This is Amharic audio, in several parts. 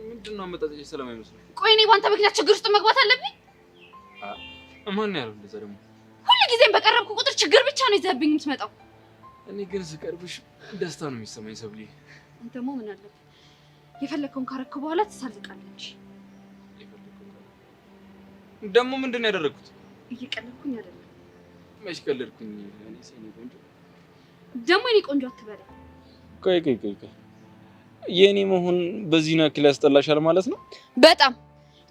ምንድነው አመጣጥሽ ስለማይመስል? ቆይ እኔ ባንተ ምክንያት ችግር ውስጥ መግባት አለብኝ? ማን ያለው እንደዛ ደግሞ? ሁሉ ጊዜም በቀረብኩ ቁጥር ችግር ብቻ ነው ይዘህብኝ የምትመጣው። እኔ ግን ስቀርብሽ ደስታ ነው የሚሰማኝ ሰብሊ። አንተማ ምን አለበት የፈለከውን ካረክ በኋላ ትሳልቃለች። ደግሞ ምንድነው ያደረኩት? እየቀለድኩኝ አይደለም። መች ቀለድኩኝ? እኔ ሰኔ ቆንጆ ደግሞ እኔ ቆንጆ አትበለኝ። ቆይ የኔ መሆን በዚህ ናክል ያስጠላሻል ማለት ነው? በጣም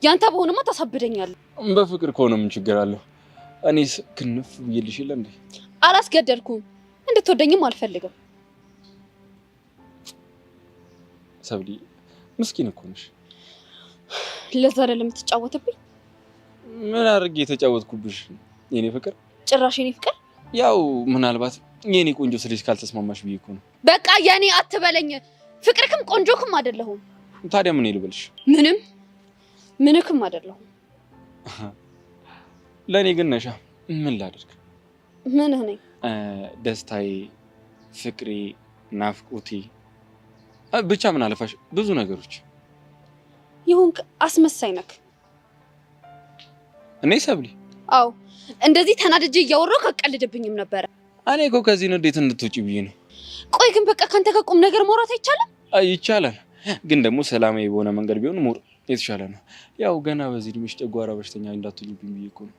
ያንተ በሆነማ ታሳብደኛለህ። በፍቅር ከሆነ ምን ችግር አለው? እኔስ ክንፍ ብዬልሽ የለ እንዴ? አላስገደድኩም። እንድትወደኝም አልፈልግም። ሰብሊ ምስኪን እኮ ነሽ። ለዛ አይደለም የምትጫወትብኝ? ምን አድርጌ የተጫወትኩብሽ የኔ ፍቅር? ጭራሽ የኔ ፍቅር? ያው ምናልባት የኔ ቆንጆ ስለሽ ካልተስማማሽ ብዬ እኮ ነው። በቃ የኔ አትበለኝ። ፍቅርክም ቆንጆክም አይደለሁም። ታዲያ ምን ልበልሽ? ምንክም አይደለሁም። ለኔ ግን ነሻ። ምን ላድርግ? ምንህ ነኝ? ደስታዬ፣ ፍቅሬ፣ ናፍቆቴ፣ ብቻ ምን አለፋሽ ብዙ ነገሮች። ይሁንክ አስመሳይ ነክ። እኔ ሰብሊ? አዎ እንደዚህ ተናድጄ እያወራሁ አቀልድብኝም ነበር። እኔ እኮ ከዚህ ንዴት እንድትውጪ ብዬ ነው። ቆይ ግን በቃ ካንተ ጋር ቁም ነገር ማውራት አይቻልም? ይቻላል፣ ግን ደግሞ ሰላማዊ በሆነ መንገድ ቢሆን ሞር የተሻለ ነው። ያው ገና በዚህ እድሜሽ ጨጓራ በሽተኛ እንዳትሆኚብኝ ብዬ እኮ ነው።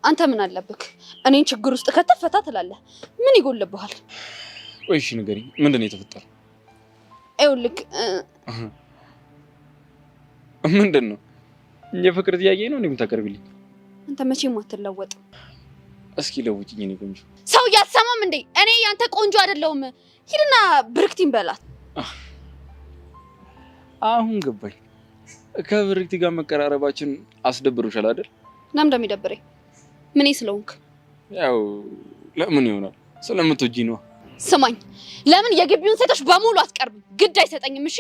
አንተ ምን አለብክ እኔን ችግር ውስጥ ከተፈታ ትላለህ? ምን ይጎልብሃል? ቆይ እሺ ንገሪኝ፣ ምንድን ነው የተፈጠረው? ይኸውልህ ምንድን ነው? የፍቅር ጥያቄ ነው እንደምታቀርቢልኝ? አንተ መቼም አትለወጥም። እስኪ ለውጭኝ እኔ ቆንጆ። ሰው ያሰማም እንዴ? እኔ ያንተ ቆንጆ አይደለሁም። ሂድና ብርክቲን በላት። አሁን ገባኝ። ከብርክቲ ጋር መቀራረባችን አስደብሮሻል አይደል? ለምን እንደሚደብረኝ ምን ስለሆንክ? ያው ለምን ይሆናል? ስለምትወጂኝ ነው። ስማኝ፣ ለምን የግቢውን ሴቶች በሙሉ አትቀርብም? ግድ አይሰጠኝም። እሺ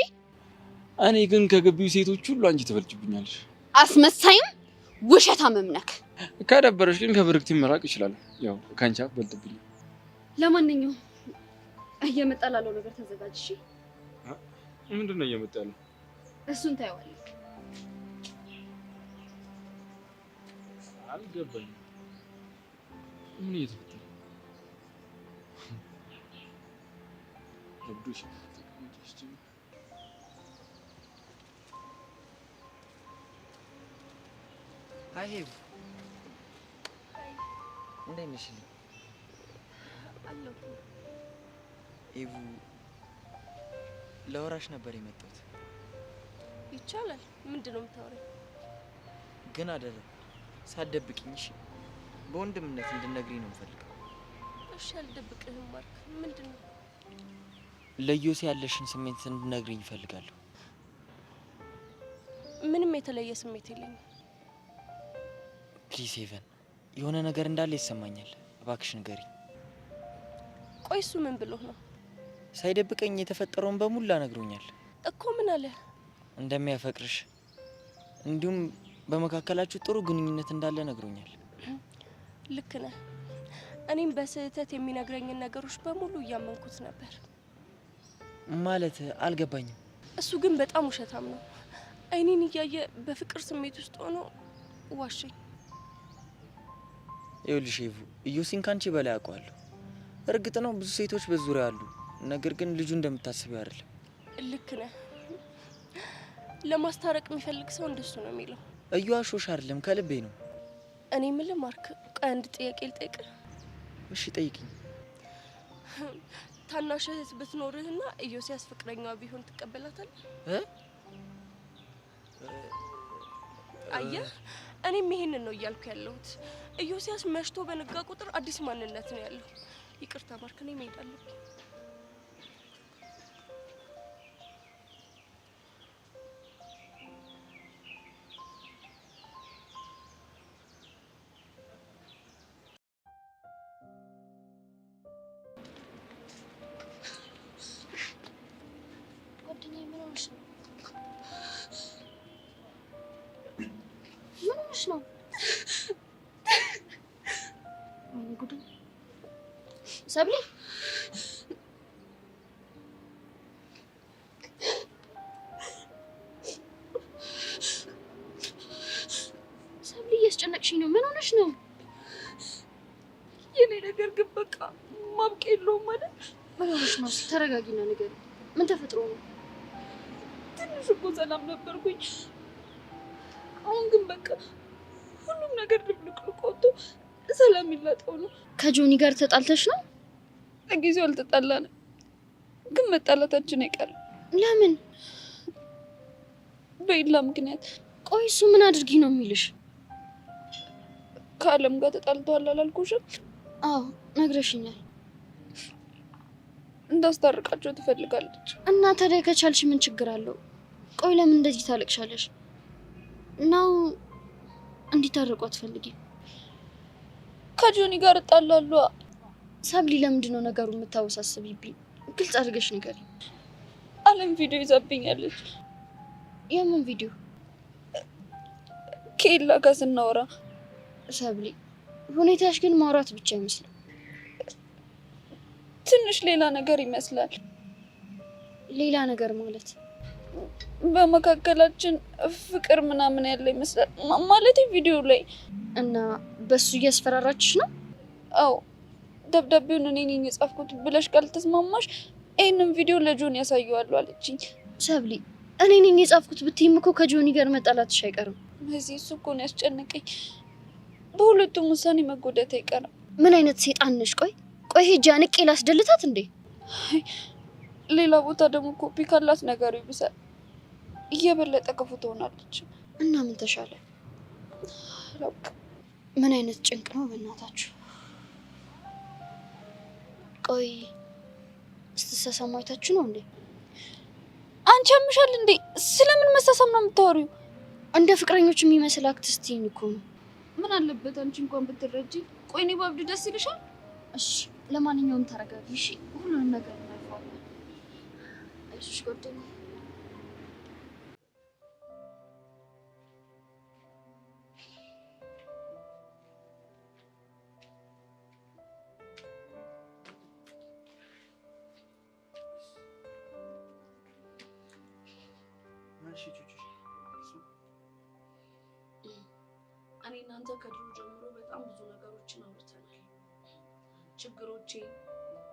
እኔ ግን ከግቢው ሴቶች ሁሉ አንቺ ትበልጭብኛለሽ። አስመሳይም ውሸታምም ነክ። ከደበረሽ ግን ከብርክቲ መራቅ ይችላል። ያው ካንቺ አትበልጥብኝ። ለማንኛውም እየመጣ ላለው ነገር ተዘጋጅ። እሺ ምንድን ነው እየመጣ ያለው? እሱን ታየዋለህ። አልገባኝም። ምን እየተፈጠረ ነው? አብዱሽ አይ ሄቡ እንዴት ነሽ? አለሁ። ሄቡ ለወራሽ ነበር የመጣሁት። ይቻላል። ምንድን ነው የምታወራኝ? ግን አደረ ሳትደብቂኝ እሺ? በወንድምነት እንድነግሪኝ ነው የምፈልገው። እሺ አልደብቅህም። ማርክ ምንድን ነው? ለዮሴ ያለሽን ስሜት እንድነግሪኝ እፈልጋለሁ። ምንም የተለየ ስሜት የለኝም። ፕሊዝ ሄቨን፣ የሆነ ነገር እንዳለ ይሰማኛል። እባክሽ ንገሪኝ። ቆይ እሱ ምን ብሎ ነው? ሳይደብቀኝ የተፈጠረውን በሙላ ነግሮኛል እኮ። ምን አለ? እንደሚያፈቅርሽ እንዲሁም በመካከላችሁ ጥሩ ግንኙነት እንዳለ ነግሮኛል። ልክ ነህ። እኔም በስህተት የሚነግረኝን ነገሮች በሙሉ እያመንኩት ነበር። ማለት አልገባኝም። እሱ ግን በጣም ውሸታም ነው። አይኔን እያየ በፍቅር ስሜት ውስጥ ሆኖ ዋሸኝ። ይኸውልሽ ሄቡ፣ ኢዮሲን ካንቺ በላይ አውቀዋለሁ። እርግጥ ነው ብዙ ሴቶች በዙሪያ አሉ፣ ነገር ግን ልጁ እንደምታስበው አይደለም። ልክ ነህ። ለማስታረቅ የሚፈልግ ሰው እንደሱ ነው የሚለው። እዩ አሾሽ አይደለም፣ ከልቤ ነው። እኔ የምልህ ማርክ፣ ቆይ አንድ ጥያቄ ልጠይቅህ። እሺ ጠይቂኝ። ታናሽ እህት ብትኖርህና ኢዮስያስ ፍቅረኛዋ ቢሆን ትቀበላታለህ? አየህ፣ እኔም ይሄንን ነው እያልኩ ያለሁት። ኢዮስያስ መሽቶ በነጋ ቁጥር አዲስ ማንነት ነው ያለው። ይቅርታ ማርክ፣ እኔ መሄድ አለብኝ። ነው ጉድ ሰብሊ፣ እያስጨነቅሽኝ ነው። ምን ሆነሽ ነው? የኔ ነገር ግን በቃ ማብቂያ የለውም ማለት። ምን ሆነሽ ነው? ተረጋጊና ንገሪኝ። ምን ተፈጥሮ ነው? ትንሽ እኮ ሰላም ነበርኩኝ። አሁን ግን በቃ ሁሉም ነገር ድብልቅልቅ ወጥቶ ሰላም ይላጠው ነው። ከጆኒ ጋር ተጣልተሽ ነው? ለጊዜው አልተጣላንም፣ ግን መጣላታችን አይቀርም። ለምን? በኢላ ምክንያት። ቆይ እሱ ምን አድርጊ ነው የሚልሽ? ከአለም ጋር ተጣልተዋል አላልኩሽም? አዎ ነግረሽኛል። እንዳስታርቃቸው ትፈልጋለች። እና ታዲያ ከቻልሽ ምን ችግር አለው? ቆይ ለምን እንደዚህ ታለቅሻለሽ? ነው እንዲታረቁ አትፈልጊም? ከጆኒ ጋር እጣላለሁ። ሰብሊ፣ ለምንድን ነው ነገሩን የምታወሳስብብኝ? ግልጽ አድርገሽ ንገሪኝ። አለም ቪዲዮ ይዛብኛለች። የምን ቪዲዮ? ከኤላ ጋር ስናወራ። ሰብሊ፣ ሁኔታሽ ግን ማውራት ብቻ ይመስላል። ትንሽ ሌላ ነገር ይመስላል። ሌላ ነገር ማለት? በመካከላችን ፍቅር ምናምን ያለ ይመስላል። ማለት ቪዲዮ ላይ። እና በሱ እያስፈራራችሽ ነው? አዎ፣ ደብዳቤውን እኔ ነኝ የጻፍኩት ብለሽ ካልተስማማሽ ይህንን ቪዲዮ ለጆኒ ያሳየዋለሁ አለችኝ። ሰብሊ፣ እኔ ነኝ የጻፍኩት ብትይም እኮ ከጆኒ ጋር መጣላትሽ አይቀርም። በዚህ እሱ እኮ ነው ያስጨነቀኝ። በሁለቱም ውሳኔ መጎዳት አይቀርም። ምን አይነት ሴጣን ነሽ? ቆይ ሄጄ አንቄ ላስደልታት እንዴ? ሌላ ቦታ ደግሞ ኮፒ ካላት ነገሩ ይብሳል። እየበለጠ ክፉ ትሆናለች። እና ምን ተሻለ? ምን አይነት ጭንቅ ነው በእናታችሁ። ቆይ ስትሳሳሙ አይታችሁ ነው እንዴ? አንቺ ያምሻል እንዴ? ስለምን መሳሳም ነው የምታወሪው? እንደ ፍቅረኞች የሚመስል አክቲስቲን እኮ ነው። ምን አለበት አንቺ እንኳን ብትረጂ። ቆይ እኔ ባብድ ደስ ይልሻል? እሺ ለማንኛውም ተረጋጊ እሺ። ሁሉንም ነገር እናልፈዋለን። አይዞሽ ጓደኛዬ። እኔ እናንተ ከድሮ ጀምሮ በጣም ብዙ ነገሮችን አውርተናል። ችግሮቼ፣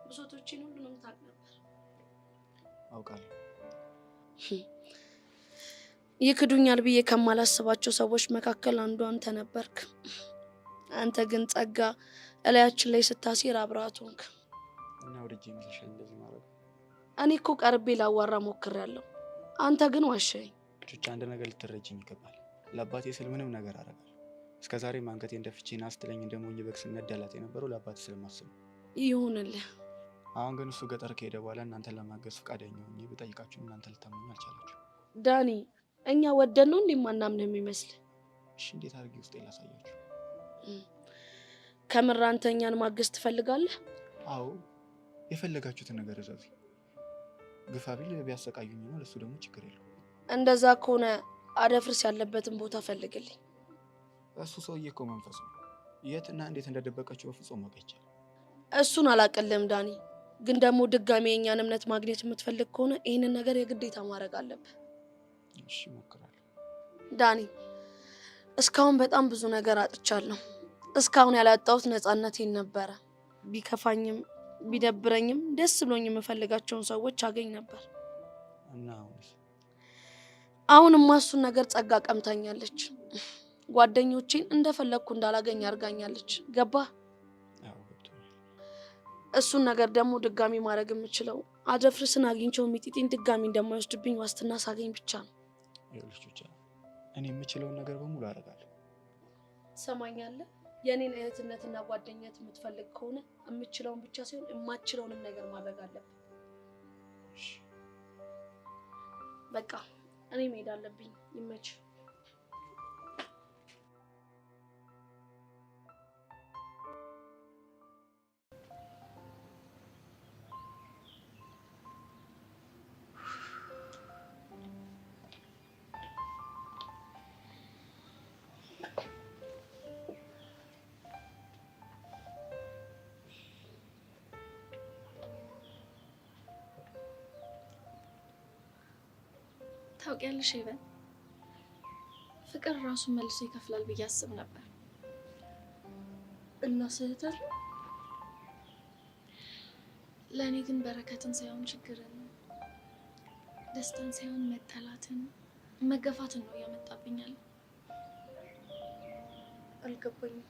ብሶቶቼን ሁሉንም ታውቅ ነበር። አውቃለሁ። ይክዱኛል ብዬ ከማላስባቸው ሰዎች መካከል አንዱ አንተ ነበርክ። አንተ ግን ጸጋ እላያችን ላይ ስታሲር አብረሃት ሆንክ። እና ወደጄ መስልሻል እንደዚህ ማድረግ? እኔ እኮ ቀርቤ ላዋራ ሞክሬያለሁ። አንተ ግን ዋሻኝ። ቹቻ፣ አንድ ነገር ልትረጂኝ ይገባል። ለአባቴ ስል ምንም ነገር አደርጋለሁ። እስከዛሬ አንገቴን ደፍቼና ስትለኝ እንደሞኝ በግ ስነዳላት የነበረው ለአባቴ ስለማስብ። ይሁንልህ። አሁን ግን እሱ ገጠር ከሄደ በኋላ እናንተን ለማገዝ ፈቃደኛ ሆኜ ብጠይቃችሁ እናንተ ልታምኑ አልቻላችሁ። ዳኒ፣ እኛ ወደን ነው እንደማናምን የሚመስል? እሺ፣ እንዴት አድርጌ ውስጤ ላሳያችሁ? ከምር አንተ እኛን ማገዝ ትፈልጋለህ? አዎ፣ የፈለጋችሁትን ነገር እዘዙ። ግፋ ቢል ቢያሰቃዩኝ ነው፣ ለሱ ደግሞ ችግር የለው። እንደዛ ከሆነ አደፍርስ ያለበትን ቦታ ፈልግልኝ። እሱ ሰውዬ እኮ መንፈስ ነው። የትና እንዴት እንደደበቀችው በፍጹም ማወቅ አይቻልም። እሱን አላቀልም ዳኒ፣ ግን ደግሞ ድጋሜ የእኛን እምነት ማግኘት የምትፈልግ ከሆነ ይህንን ነገር የግዴታ ማድረግ አለብህ። እሺ፣ እሞክራለሁ። ዳኒ፣ እስካሁን በጣም ብዙ ነገር አጥቻለሁ። እስካሁን ያላጣሁት ነፃነቴን ነበረ። ቢከፋኝም ቢደብረኝም ደስ ብሎኝ የምፈልጋቸውን ሰዎች አገኝ ነበር። እና አሁንማ እሱን ነገር ጸጋ ቀምታኛለች። ጓደኞቼን እንደፈለግኩ እንዳላገኝ አድርጋኛለች። ገባህ? እሱን ነገር ደግሞ ድጋሚ ማድረግ የምችለው አደፍርስን አግኝቼው ሚጢጢን ድጋሚ እንደማይወስድብኝ ዋስትና ሳገኝ ብቻ ነው። ይኸውልሽ፣ እኔ የምችለውን ነገር በሙሉ አደርጋለሁ። ትሰማኛለህ? የኔን እህትነትና ጓደኝነት የምትፈልግ ከሆነ የምችለውን ብቻ ሳይሆን የማችለውንም ነገር ማድረግ አለብን። በቃ እኔ መሄድ አለብኝ። ይመች። ታውቂያለሽ ሄቨን፣ ፍቅር ራሱን መልሶ ይከፍላል ብዬ አስብ ነበር። እና ስህተት ነው? ለእኔ ግን በረከትን ሳይሆን ችግርን፣ ደስታን ሳይሆን መጠላትን፣ መገፋትን ነው እያመጣብኛል። አልገባኝም።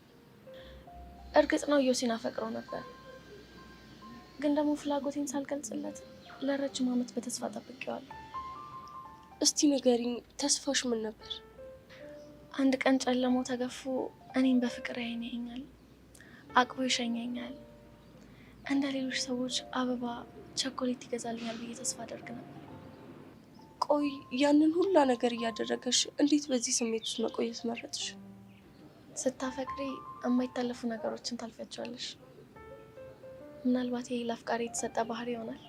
እርግጥ ነው ዮሲን አፈቅረው ነበር፣ ግን ደግሞ ፍላጎቴን ሳልገልጽለት ለረጅም ዓመት በተስፋ ጠብቄዋለሁ። እስቲ ንገሪኝ፣ ተስፋሽ ምን ነበር? አንድ ቀን ጨለሞ ተገፎ እኔን በፍቅር ያየኛል፣ አቅፎ ይሸኘኛል፣ እንደ ሌሎች ሰዎች አበባ፣ ቸኮሌት ይገዛልኛል ብዬ ተስፋ አደርግ ነበር። ቆይ ያንን ሁላ ነገር እያደረገሽ እንዴት በዚህ ስሜት ውስጥ መቆየት መረጥሽ? ስታፈቅሪ የማይታለፉ ነገሮችን ታልፊያቸዋለሽ። ምናልባት ይሄ ለአፍቃሪ የተሰጠ ባህሪ ይሆናል።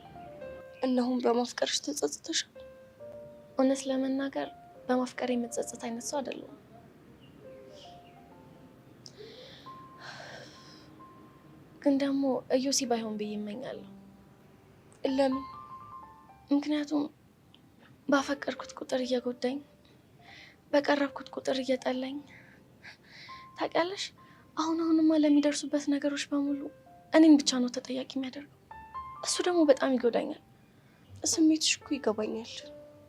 እነሆም በማፍቀርሽ ተጸጽተሻል? እውነት ለመናገር በማፍቀር የምትጸጸት አይነት ሰው አይደለሁም። ግን ደግሞ ዮሲ ባይሆን ብዬ እመኛለሁ። ለምን? ምክንያቱም ባፈቀርኩት ቁጥር እየጎዳኝ፣ በቀረብኩት ቁጥር እየጠላኝ፣ ታውቂያለሽ፣ አሁንማ ለሚደርሱበት ነገሮች በሙሉ እኔን ብቻ ነው ተጠያቂ የሚያደርገው። እሱ ደግሞ በጣም ይጎዳኛል። ስሜትሽ እኮ ይገባኛል።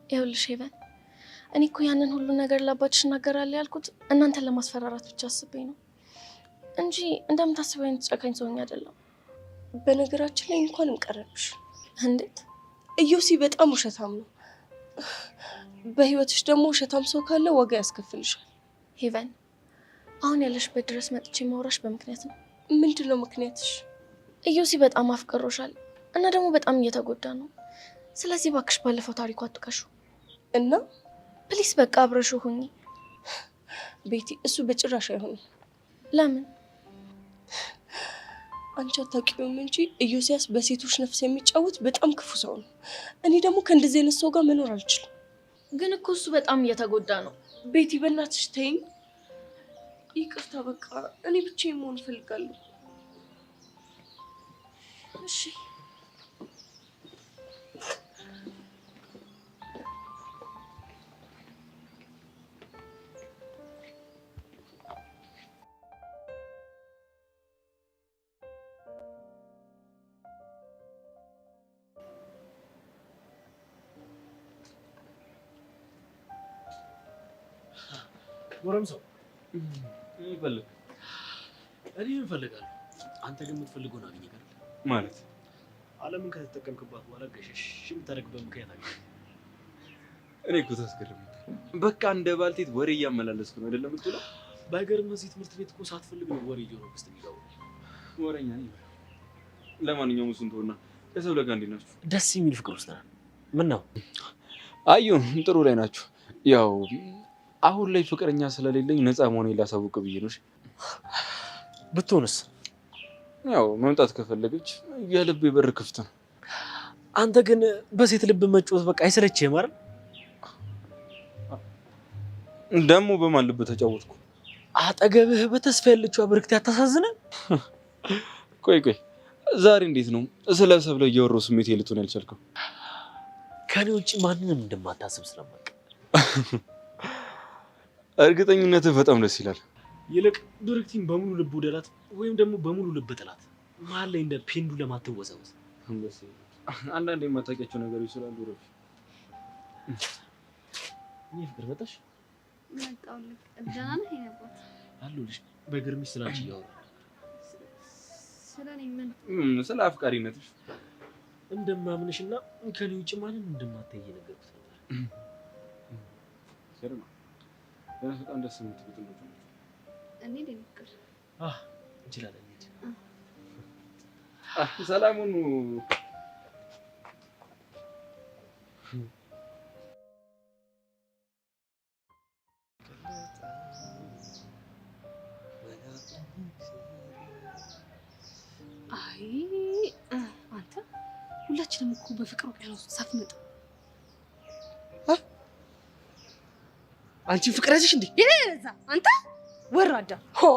ይኸውልሽ ሄቨን፣ እኔ እኮ ያንን ሁሉ ነገር ለአባትሽ እናገራለሁ ያልኩት እናንተን ለማስፈራራት ብቻ አስቤኝ ነው እንጂ እንደምታስበው አይነት ጨካኝ ሰውኝ አይደለም። በነገራችን ላይ እንኳን እንቀረብሽ። እንዴት? ዮሲ በጣም ውሸታም ነው። በህይወትሽ ደግሞ ውሸታም ሰው ካለ ዋጋ ያስከፍልሻል። ሄቨን፣ አሁን ያለሽበት ድረስ መጥቼ ማውራሽ በምክንያት ነው። ምንድን ነው ምክንያትሽ? ዮሲ በጣም አፍቅሮሻል እና ደግሞ በጣም እየተጎዳ ነው። ስለዚህ እባክሽ ባለፈው ታሪኩ አትቀሹ እና ፕሊስ በቃ አብረሹ ሁኚ። ቤቲ፣ እሱ በጭራሽ አይሆንም። ለምን? አንቺ አታውቂውም እንጂ ኢዮስያስ በሴቶች ነፍስ የሚጫወት በጣም ክፉ ሰው ነው። እኔ ደግሞ ከእንደዚህ አይነት ሰው ጋር መኖር አልችልም። ግን እኮ እሱ በጣም እየተጎዳ ነው። ቤቲ በእናትሽ ተይኝ። ይቅርታ፣ በቃ እኔ ብቻዬን መሆን እፈልጋለሁ። እሺ ጎረምሳው ይፈልግ እኔ እፈልጋለሁ። አንተ ግን የምትፈልገውን አገኘህ አይደል? ማለት ዓለምን ከተጠቀምክባት በኋላ ገሸሽ የምታደርግበት ምክንያት አገኘህ? እኔ እኮ ታስገርም። በቃ እንደ ባልቴት ወሬ እያመላለስኩ ነው አይደለም የምትለው? ባይገርምህ እዚህ ትምህርት ቤት እኮ ሳትፈልግ ነው ወሬ ጆሮ ውስጥ የሚገባው። ወሬኛ ነኝ። ለማንኛውም እሱን ተውና ከሰው ለጋ እንዴት ናችሁ? ደስ የሚል ፍቅር ውስጥ ነን። ምን ነው? አዩ ጥሩ ላይ ናችሁ። ያው አሁን ላይ ፍቅረኛ ስለሌለኝ ነፃ መሆኔን ላሳውቅ ብዬ ነው። ብትሆንስ? ያው መምጣት ከፈለገች የልቤ በር ክፍት ነው። አንተ ግን በሴት ልብ መጫወት በቃ አይሰለችህም አይደል? ደግሞ በማን ልብ ተጫወትኩ? አጠገብህ በተስፋ ያለችው ብርክት ያታሳዝናል። ቆይ ዛሬ እንዴት ነው ስለ ሰብለ እያወራሁ ስሜት ልትሆን ያልቻልከው? ከኔ ውጭ ማንንም እንደማታስብ ስለማውቅ። እርግጠኝነትህ በጣም ደስ ይላል። ይልቅ ብርክቲን በሙሉ ልብ ውደዳት ወይም ደግሞ በሙሉ ልብ ጥላት። መሀል ላይ እንደ ፔንዱለም አትወዛወዝ። አንዳንድ የማታውቂያቸው ነገሮች ስላሉ ረፍ እኔ ፍቅር መጣሽ? መጣሁልህ። ደህና ነህ? የነባት አለሁልሽ። በግርምሽ ስላንቺ እያወራሁ ስለ እኔ ምን? ስለ አፍቃሪነትሽ እንደማምንሽና ከኔ ውጭ ማንም እንደማታይ እየነገርኩት ነበር። ሰላም በጣም ደስ የምትል ነው። እኔ ልንገር እንችላለን። ሰላሙን አይ አንተ ሁላችንም እኮ በፍቅር ውቅያኖስ ሳትመጣ አንቺ ፍቅር ያዘሽ እንዴ? ይሄዛ አንተ ወራዳ ሆ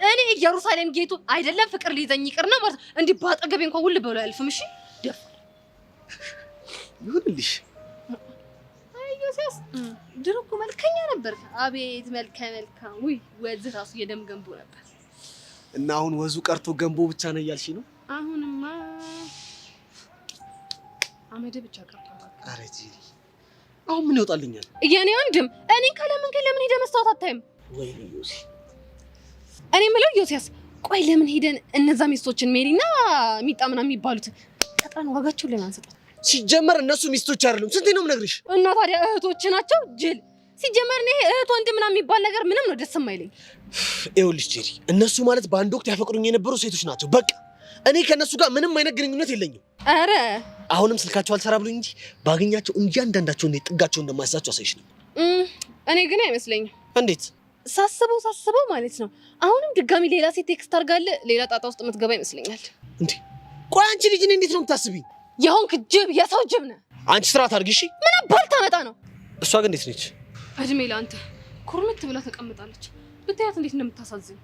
እኔ ኢየሩሳሌም ጌቱ አይደለም ፍቅር ሊይዘኝ ይቅርና ማለት እንዲህ ባጠገቤ እንኳን ውል ብሎ ያልፍም። እሺ ደፍ ይሁንልሽ። ኢየሱስ ድሮ እኮ መልከኛ ነበር። አቤት መልከ መልካም! ውይ ወዝ ራሱ የደም ገንቦ ነበር። እና አሁን ወዙ ቀርቶ ገንቦ ብቻ ነው እያልሽ ነው? አሁንማ አመድ ብቻ ቀርቷል። ኧረ ጄሪ አሁን ምን ይወጣልኛል? የኔ ወንድም እኔ ለምን ሄደህ መስታወት አታይም? ወይኔ ዮሲ፣ እኔ የምለው ዮሲያስ፣ ቆይ ለምን ሄደን እነዛ ሚስቶችን ሜሪና ሚጣ ምናምን የሚባሉት ቀጥረን ዋጋቸውን ለምን አንሰጣት? ሲጀመር እነሱ ሚስቶች አይደሉም። ስንቴ ነው የምነግርሽ? እና ታዲያ እህቶች ናቸው ጅል። ሲጀመር እኔ እህት ወንድ ምናምን የሚባል ነገር ምንም ነው ደስ የማይለኝ። ይኸውልሽ ጄሪ፣ እነሱ ማለት በአንድ ወቅት ያፈቅሩኝ የነበሩ ሴቶች ናቸው። በቃ እኔ ከነሱ ጋር ምንም አይነት ግንኙነት የለኝም። አረ አሁንም ስልካቸው አልሰራ ብሎኝ እንጂ ባገኛቸው እያንዳንዳቸው እንዴት ጥጋቸው እንደማይሳቸው አሳይሽ ነው። እኔ ግን አይመስለኝም። እንዴት? ሳስበው ማለት ነው አሁንም ድጋሚ ሌላ ሴት ቴክስት አድርጋለህ ሌላ ጣጣ ውስጥ የምትገባ ይመስለኛል። እንዴ ቆይ አንቺ ልጅ እንዴት ነው የምታስቢኝ? የሆንክ ጅብ፣ የሰው ጅብ ነህ። አንቺ ስርዓት አድርጊ እሺ። ምን አባል ታመጣ ነው? እሷ ግን እንዴት ነች? እድሜ ለአንተ። ኩርምት ብላ ተቀምጣለች። ብታያት እንዴት እንደምታሳዝን።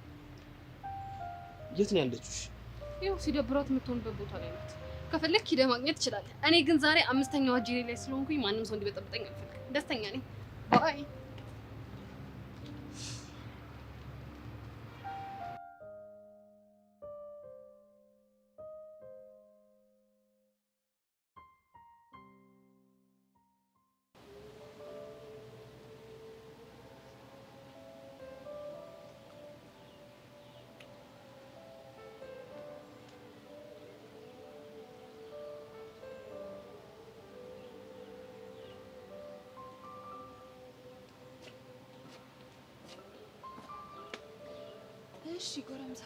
የት ነው ያለችው? ይኸው ሲደብራት የምትሆንበት ቦታ ላይ ናት። ከፈለክ ሂደህ ማግኘት ትችላለህ። እኔ ግን ዛሬ 5ኛው አጅሬ ላይ ስለሆንኩኝ ማንም ሰው እንዲበጠብጠኝ አልፈልግም። ደስተኛ ነኝ። ባይ እሺ ጎረምሳ፣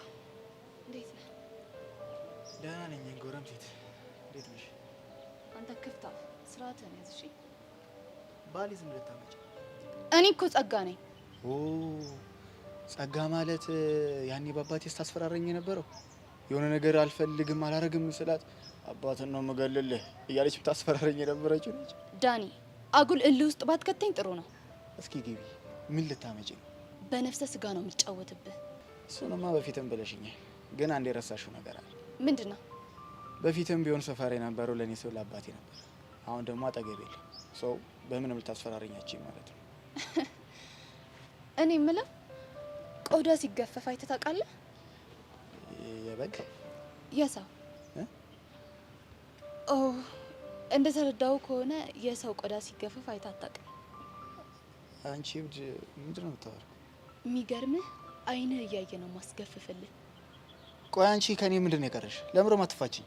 እንዴት ነህ? ደህና ነኝ ጎረምሴት፣ እንዴት ነሽ? አንተ ክፍታ ስርዓትህን ያዝ እሺ። ባሌ ዝም ልታመጪ? እኔ እኮ ጸጋ ነኝ። ኦ ጸጋ ማለት ያኔ በአባቴ ስታስፈራረኝ የነበረው የሆነ ነገር አልፈልግም አላረግም ስላት አባትን ነው የምገልልህ እያለች ብታስፈራረኝ የነበረችው ነች። ዳኒ፣ አጉል እልህ ውስጥ ባትከተኝ ጥሩ ነው። እስኪ ግቢ። ምን ልታመጪ ነው? በነፍሰ ስጋ ነው የምጫወትብህ። እሱንማ በፊትም ብለሽኛል፣ ግን አንድ የረሳሽው ነገር አለ። ምንድን ነው? በፊትም ቢሆን ሰፈር የነበረው ለእኔ ሰው ለአባቴ ነበር። አሁን ደግሞ አጠገብ የለም። ሰው በምንም ልታስፈራረኛችኝ ማለት ነው። እኔ የምለው ቆዳ ሲገፈፍ አይተህ ታውቃለህ? የበግ የሰው ኦ እንደተረዳው ከሆነ የሰው ቆዳ ሲገፈፍ አይተህ አታውቅም። አንቺ እብድ ምንድን ነው የምታወራው? የሚገርምህ አይንህ እያየ ነው ማስገፍፍልህ። ቆይ አንቺ ከኔ ምንድን ነው የቀረሽ? ለምሮ ማትፋችኝ?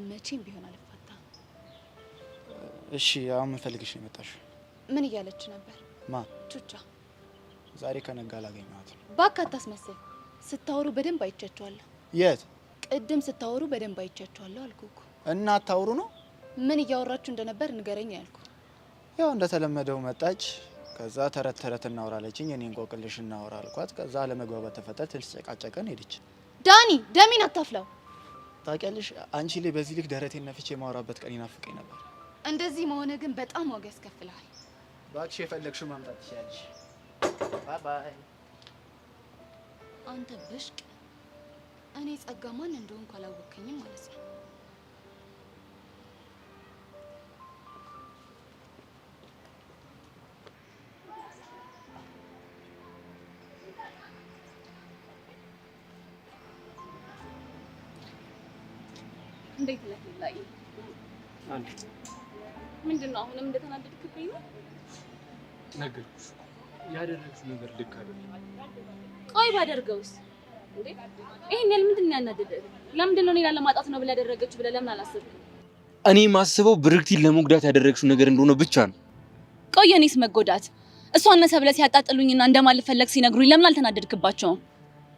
መቼም ቢሆን አልፋታም። እሺ አሁን ምን ፈልግሽ ነው የመጣሽው? ምን እያለች ነበር? ማ? ቹቻ። ዛሬ ከነጋ አላገኘኋትም። እባክህ አታስመስል። ስታወሩ በደንብ አይቻቸዋለሁ። የት? ቅድም ስታወሩ በደንብ አይቻቸዋለሁ አልኩህ እኮ። እና አታውሩ ነው? ምን እያወራችሁ እንደነበር ንገረኝ ያልኩ። ያው እንደተለመደው መጣች። ከዛ ተረት ተረት እናወራለችኝ። እኔ እንቆቅልሽ እናወራ አልኳት። ከዛ አለመግባባት ተፈጠረ። ተጨቃጨቀን ሄደች። ዳኒ ደሜን አታፍላው። ታውቂያለሽ አንቺ ላይ በዚህ ልክ ደረቴን ነፍቼ የማወራበት ቀን ይናፍቀኝ ነበር። እንደዚህ መሆነ ግን በጣም ዋጋ ያስከፍልሃል። እባክሽ የፈለግሽው ማምጣት ትችያለሽ። ባይ ባይ። አንተ ብሽቅ። እኔ ጸጋ ማን እንደሆንኩ አላወከኝም ማለት ነው። እንዴት ነህ ላይ? አንተ ምንድነው አሁንም እንደተናደድክብኝ ነው? ነገርኩሽ፣ ያደረግሽው ነገር ልክ አይደለም። ቆይ ባደርገውስ እንዴ? ይሄን ያህል ምንድን ነው ያናደደህ? ለምንድን ነው እኔን ለማጣት ነው ብለህ ያደረገችው ብለህ ለምን አላሰብክም? እኔ ማስበው ብርክቲን ለመጉዳት ያደረግሽው ነገር እንደሆነ ብቻ ነው። ቆይ እኔስ መጎዳት እሷን ነሰ ብለህ ሲያጣጥሉኝና እንደማልፈለግ ሲነግሩኝ ለምን አልተናደድክባቸውም?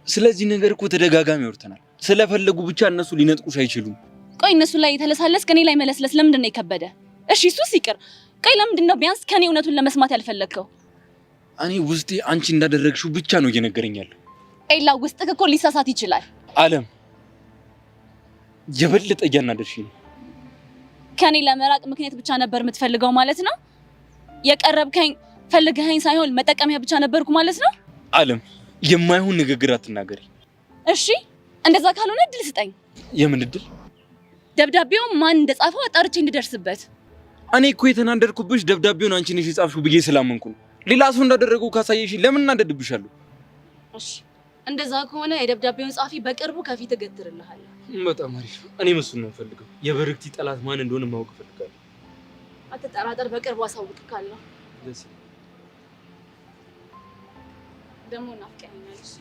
ስለዚህ ነገር እኮ ተደጋጋሚ ወርተናል። ስለፈለጉ ብቻ እነሱ ሊነጥቁሽ አይችሉም። ቆይ እነሱ ላይ የተለሳለስክ እኔ ላይ መለስለስ ለምንድን ነው የከበደ? እሺ እሱስ ይቅር። ቆይ ለምንድን ነው ቢያንስ ከኔ እውነቱን ለመስማት ያልፈለግከው? እኔ ውስጤ አንቺ እንዳደረግሽው ብቻ ነው እየነገረኝ ያለው። ኤላ ውስጥህ እኮ ሊሳሳት ይችላል። አለም የበለጠ እያናደድሽኝ ነው። ከኔ ለመራቅ ምክንያት ብቻ ነበር የምትፈልገው ማለት ነው? የቀረብከኝ ፈልገኸኝ ሳይሆን መጠቀሚያ ብቻ ነበርኩ ማለት ነው? አለም የማይሆን ንግግር አትናገሪ። እሺ እንደዛ ካልሆነ እድል ስጠኝ። የምን እድል? ደብዳቤውን ማን እንደጻፈው አጣርቼ እንድደርስበት። እኔ እኮ የተናደድኩብሽ ደብዳቤውን አንቺ ነሽ የጻፍሽው ብዬ ስላመንኩ ነው። ሌላ ሰው እንዳደረገው ካሳየሽ ለምን እናደድብሻለሁ? እሺ እንደዛ ከሆነ የደብዳቤውን ጻፊ በቅርቡ ከፊት እገትርልሃለሁ። በጣም አሪፍ። እኔም እሱን ነው የምፈልገው። የበረክቲ ጠላት ማን እንደሆነ ማወቅ እፈልጋለሁ። አትጠራጠር፣ በቅርቡ አሳውቅካለሁ። ደስ ደግሞ ናፍቀኸኛል። እሺ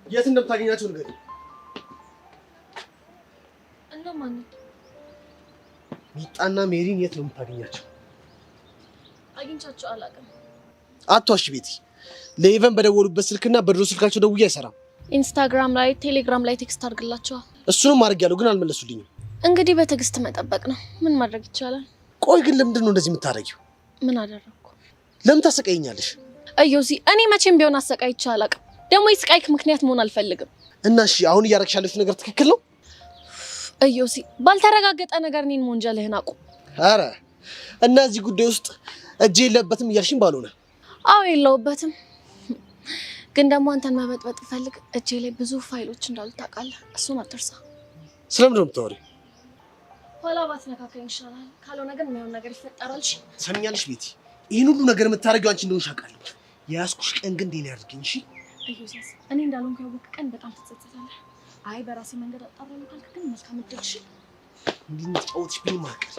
የት እንደምታገኛቸው ንገሪኝ። እና ማን ሚጣና ሜሪን የት ነው የምታገኛቸው? አግኝቻቸው አላውቅም። አትዋሽ ቤቲ። ለኢቨን በደወሉበት ስልክና በድሮ ስልካቸው ደውዬ አይሰራም። ኢንስታግራም ላይ፣ ቴሌግራም ላይ ቴክስት አድርግላቸዋል። እሱንም አድርጌያለሁ ግን አልመለሱልኝም። እንግዲህ በትዕግስት መጠበቅ ነው። ምን ማድረግ ይቻላል? ቆይ ግን ለምንድን ነው እንደዚህ የምታደርጊው? ምን አደረግኩ? ለምን ታሰቃይኛለሽ? እዮሲ፣ እኔ መቼም ቢሆን አሰቃይቼ አላውቅም። ደግሞ የስቃይክ ምክንያት መሆን አልፈልግም። እና እሺ አሁን እያደረግሽ ያለሽው ነገር ትክክል ነው? እዮሲ፣ ባልተረጋገጠ ነገር እኔን መወንጀልህን አቁም። አረ እና እዚህ ጉዳይ ውስጥ እጄ የለበትም እያልሽኝ ባልሆነ። አዎ የለውበትም፣ ግን ደግሞ አንተን መበጥበጥ ፈልግ። እጄ ላይ ብዙ ፋይሎች እንዳሉ ታውቃለህ። እሱን አትርሳ። ስለምንድን ነው የምታወሪው? ኋላ ባትነካከኝ ይሻላል። ካልሆነ ግን የሚሆን ነገር ይፈጠራል። እሺ ሰምኛለሽ ቤቲ፣ ይህን ሁሉ ነገር የምታደርጊው አንቺ እንደሆንሽ አውቃለሁ። የያዝኩሽ ቀን ግን እንዴት ያድርገኝ? እሺ እዮሲስ፣ እኔ እንዳልሆንኩ ያወቅህ ቀን በጣም ትጸጸታለህ። አይ በራሴ መንገድ አጣራለሁ ካልክ ግን መልካም እድል። እሺ እንዴት ተጫወትሽ ቢል ማቀር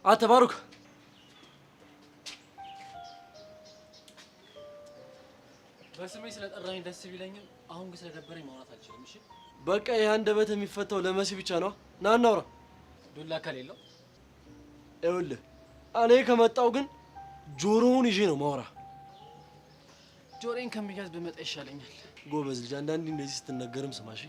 አንተ ባሩክ በስሜ ስለጠራኝ ደስ ቢለኝም አሁን ግን ስለደበረኝ ማውራት አልችልም። እሺ በቃ ይሄ አንደበት የሚፈታው ለመሲ ብቻ ነው። ና እናውራ። ዱላ ከሌለው ይኸውልህ እኔ ከመጣው ግን ጆሮውን ይዤ ነው ማውራ። ጆሮዬን ከሚያዝ ብመጣ ይሻለኛል። ጎበዝ ልጅ፣ አንዳንዴ እንደዚህ ስትነገርም ስማሽ።